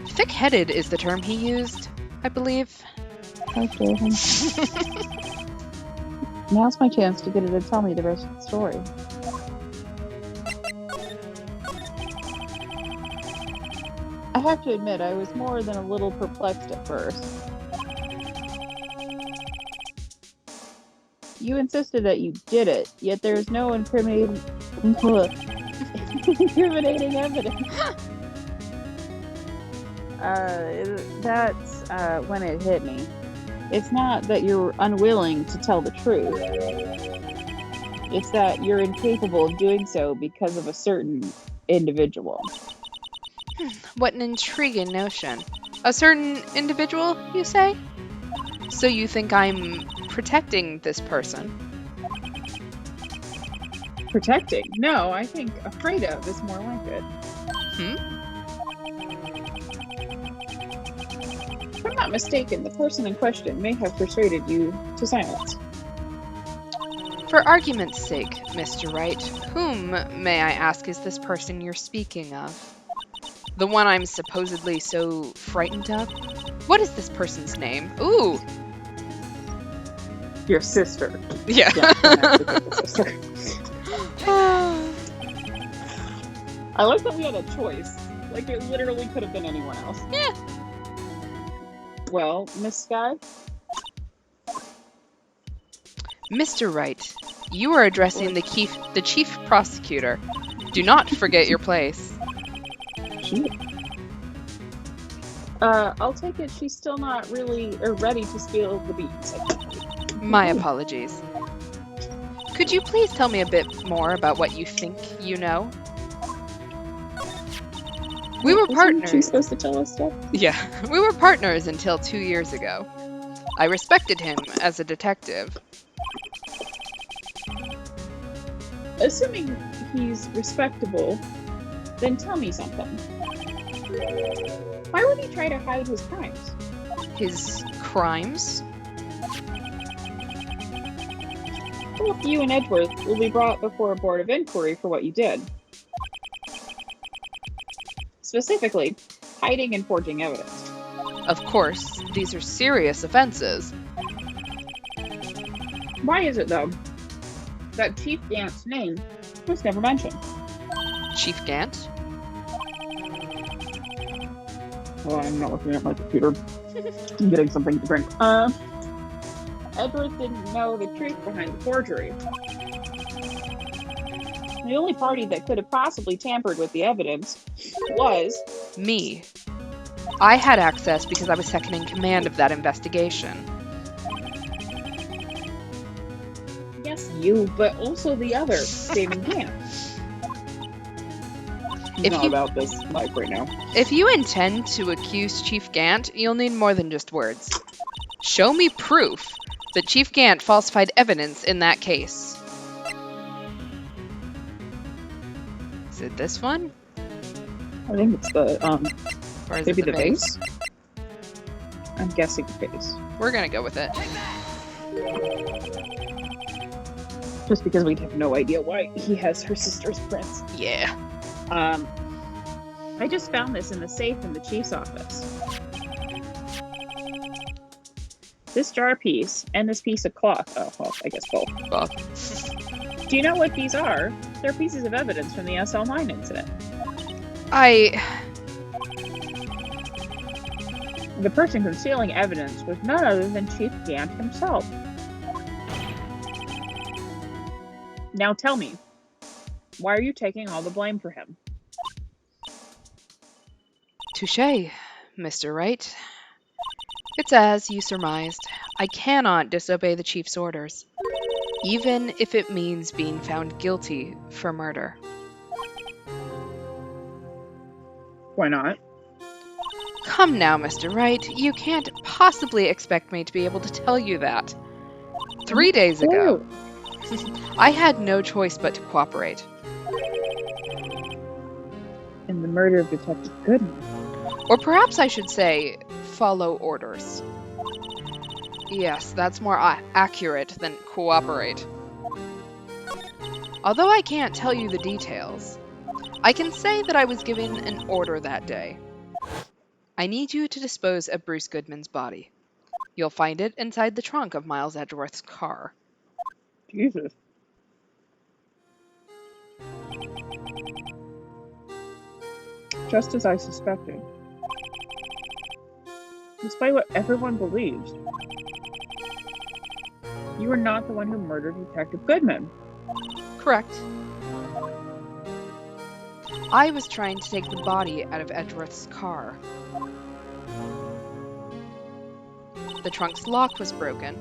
Thick-headed is the term he used, I believe. How dare him. Now's my chance to get her to tell me the rest of the story. I have to admit, I was more than a little perplexed at first. You insisted that you did it, yet there is no incriminating evidence. That's when it hit me. It's not that you're unwilling to tell the truth. It's that you're incapable of doing so because of a certain individual. What an intriguing notion. A certain individual, you say? So you think I'm protecting this person? Protecting? No, I think afraid of is more like it. If I'm not mistaken, the person in question may have persuaded you to silence. For argument's sake, Mr. Wright, whom, may I ask, is this person you're speaking of? The one I'm supposedly so frightened of? What is this person's name? Ooh! Your sister. Yeah. Sister. I like that we had a choice. Like, it literally could have been anyone else. Yeah. Well, Miss Sky? Mr. Wright, you are addressing the chief prosecutor. Do not forget your place. I'll take it she's still not really ready to spill the beans. My apologies. Could you please tell me a bit more about what you think you know? We were partners. She's supposed to tell us stuff? Yeah, we were partners until 2 years ago. I respected him as a detective. Assuming he's respectable, then tell me something. Why would he try to hide his crimes? His crimes? Both you and Edgeworth will be brought before a board of inquiry for what you did. Specifically, hiding and forging evidence. Of course, these are serious offenses. Why is it, though, that Chief Gant's name was never mentioned? Chief Gant? Oh, I'm not looking at my computer. I'm getting something to drink. Edgeworth didn't know the truth behind the forgery. The only party that could have possibly tampered with the evidence was... me. I had access because I was second in command of that investigation. Yes, you, but also the other, David Gant. He's not about this life right now. If you intend to accuse Chief Gant, you'll need more than just words. Show me proof that Chief Gant falsified evidence in that case. Is it this one? I think it's the, Or is maybe it the vase? I'm guessing face. We're gonna go with it. Just because we have no idea why he has her sister's prints. Yeah. I just found this in the safe in the chief's office. This jar piece and this piece of cloth. Oh, well, I guess both. Both. Do you know what these are? They're pieces of evidence from the SL9 incident. The person concealing evidence was none other than Chief Gant himself. Now tell me, why are you taking all the blame for him? Touché, Mr. Wright. It's as you surmised. I cannot disobey the chief's orders, even if it means being found guilty for murder. Why not? Come now, Mr. Wright. You can't possibly expect me to be able to tell you that. 3 days ago, I had no choice but to cooperate. In the murder of Detective Goodman. Or perhaps I should say, follow orders. Yes, that's more accurate than cooperate. Although I can't tell you the details, I can say that I was given an order that day. I need you to dispose of Bruce Goodman's body. You'll find it inside the trunk of Miles Edgeworth's car. Jesus. Just as I suspected. Despite what everyone believes, you were not the one who murdered Detective Goodman. Correct. I was trying to take the body out of Edgeworth's car. The trunk's lock was broken,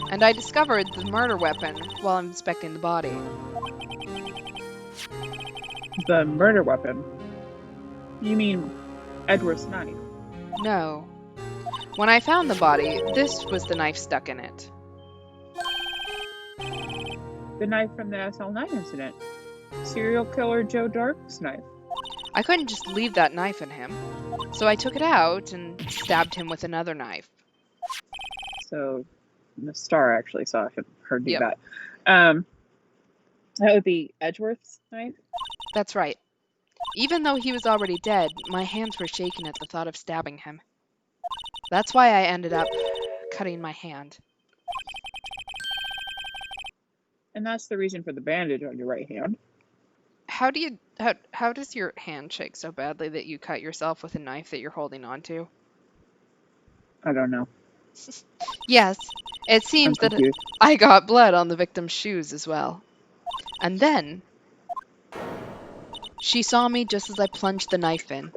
and I discovered the murder weapon while inspecting the body. The murder weapon? You mean Edward's knife? No. When I found the body, this was the knife stuck in it. The knife from the SL9 incident. Serial killer Joe Dark's knife. I couldn't just leave that knife in him, so I took it out and stabbed him with another knife. So, the Star actually saw her do Yep. that. That would be Edgeworth's knife? That's right. Even though he was already dead, my hands were shaking at the thought of stabbing him. That's why I ended up cutting my hand. And that's the reason for the bandage on your right hand. How does your hand shake so badly that you cut yourself with a knife that you're holding onto? I don't know. Yes, it seems that I got blood on the victim's shoes as well. And then she saw me just as I plunged the knife in.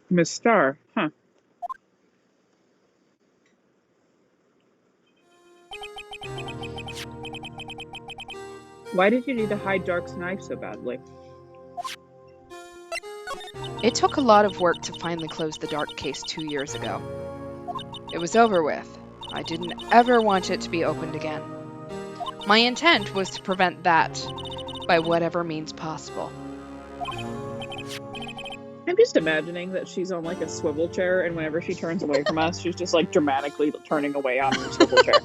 Miss Star, huh? Why did you need to hide Dark's knife so badly? It took a lot of work to finally close the Dark case 2 years ago. It was over with. I didn't ever want it to be opened again. My intent was to prevent that by whatever means possible. I'm just imagining that she's on like a swivel chair, and whenever she turns away from us, she's just like dramatically turning away on her swivel chair.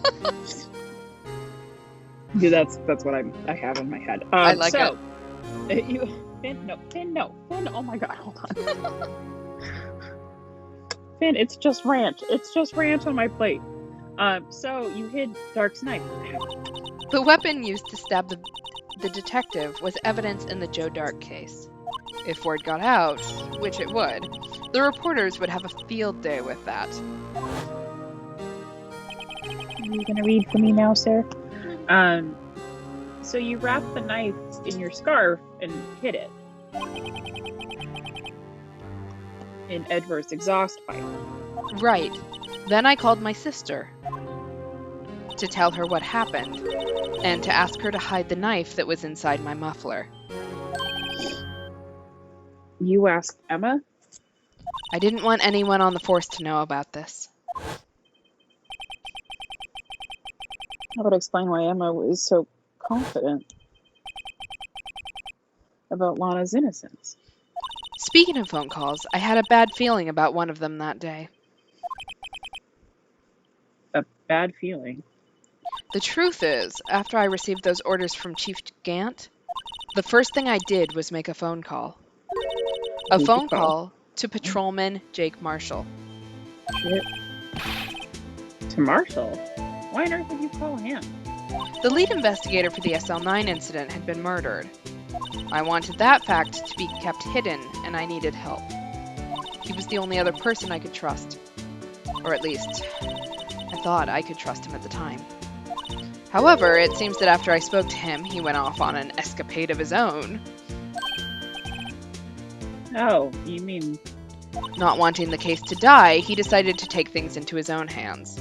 Yeah, that's what I have in my head. I like it. Finn, oh my god, hold on. Finn, it's just ranch. It's just ranch on my plate. So you hid Dark's knife. The weapon used to stab the detective was evidence in the Joe Dark case. If word got out, which it would, the reporters would have a field day with that. Are you gonna read for me now, sir? So you wrapped the knife in your scarf and hid it in Edward's exhaust pipe. Right. Then I called my sister to tell her what happened and to ask her to hide the knife that was inside my muffler. You asked Emma? I didn't want anyone on the force to know about this. That would explain why Emma was so confident about Lana's innocence. Speaking of phone calls, I had a bad feeling about one of them that day. A bad feeling. The truth is, after I received those orders from Chief Gant, the first thing I did was make a phone call. A Who'd you phone call? call to Patrolman Jake Marshall. Shit. To Marshall? Why on earth would you call him? The lead investigator for the SL9 incident had been murdered. I wanted that fact to be kept hidden, and I needed help. He was the only other person I could trust. Or at least, I thought I could trust him at the time. However, it seems that after I spoke to him, he went off on an escapade of his own. Oh, you mean... Not wanting the case to die, he decided to take things into his own hands.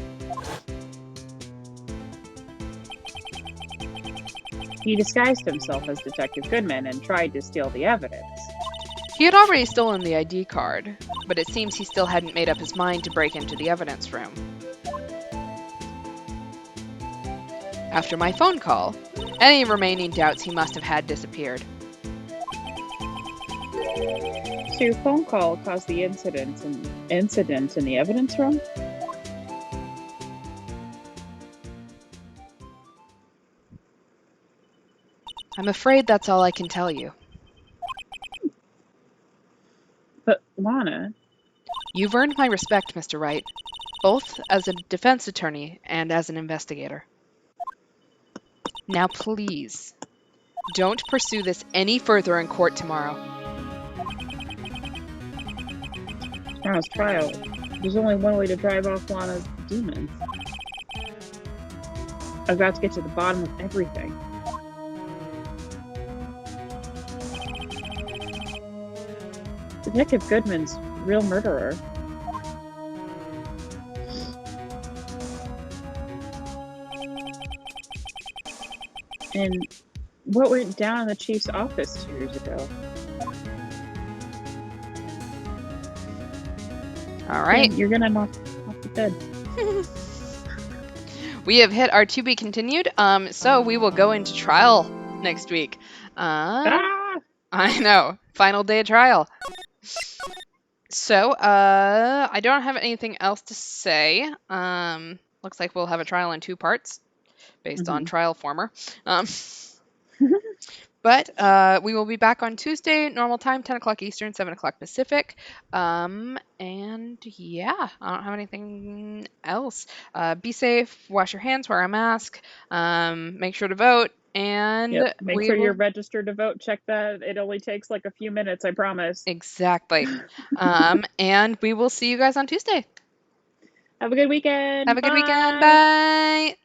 He disguised himself as Detective Goodman and tried to steal the evidence. He had already stolen the ID card, but it seems he still hadn't made up his mind to break into the evidence room. After my phone call, any remaining doubts he must have had disappeared. So your phone call caused the incident in the evidence room? I'm afraid that's all I can tell you. But, Lana... You've earned my respect, Mr. Wright, both as a defense attorney and as an investigator. Now please, don't pursue this any further in court tomorrow. Tomorrow's trial. There's only one way to drive off Lana's demons. I've got to get to the bottom of everything. Detective Goodman's real murderer. And what went down in the chief's office 2 years ago? All right. You're gonna knock off the bed. We have hit our to be continued, so we will go into trial next week. I know, final day of trial. So, I don't have anything else to say. Looks like we'll have a trial in 2 parts, based on trial former. But we will be back on Tuesday, normal time, 10 o'clock Eastern, 7 o'clock Pacific. And yeah, I don't have anything else. Be safe, wash your hands, wear a mask, make sure to vote, and make sure you're registered to vote. Check that. It only takes like a few minutes, I promise. Exactly. And we will see you guys on Tuesday. Have a good weekend. Have a good weekend. Bye.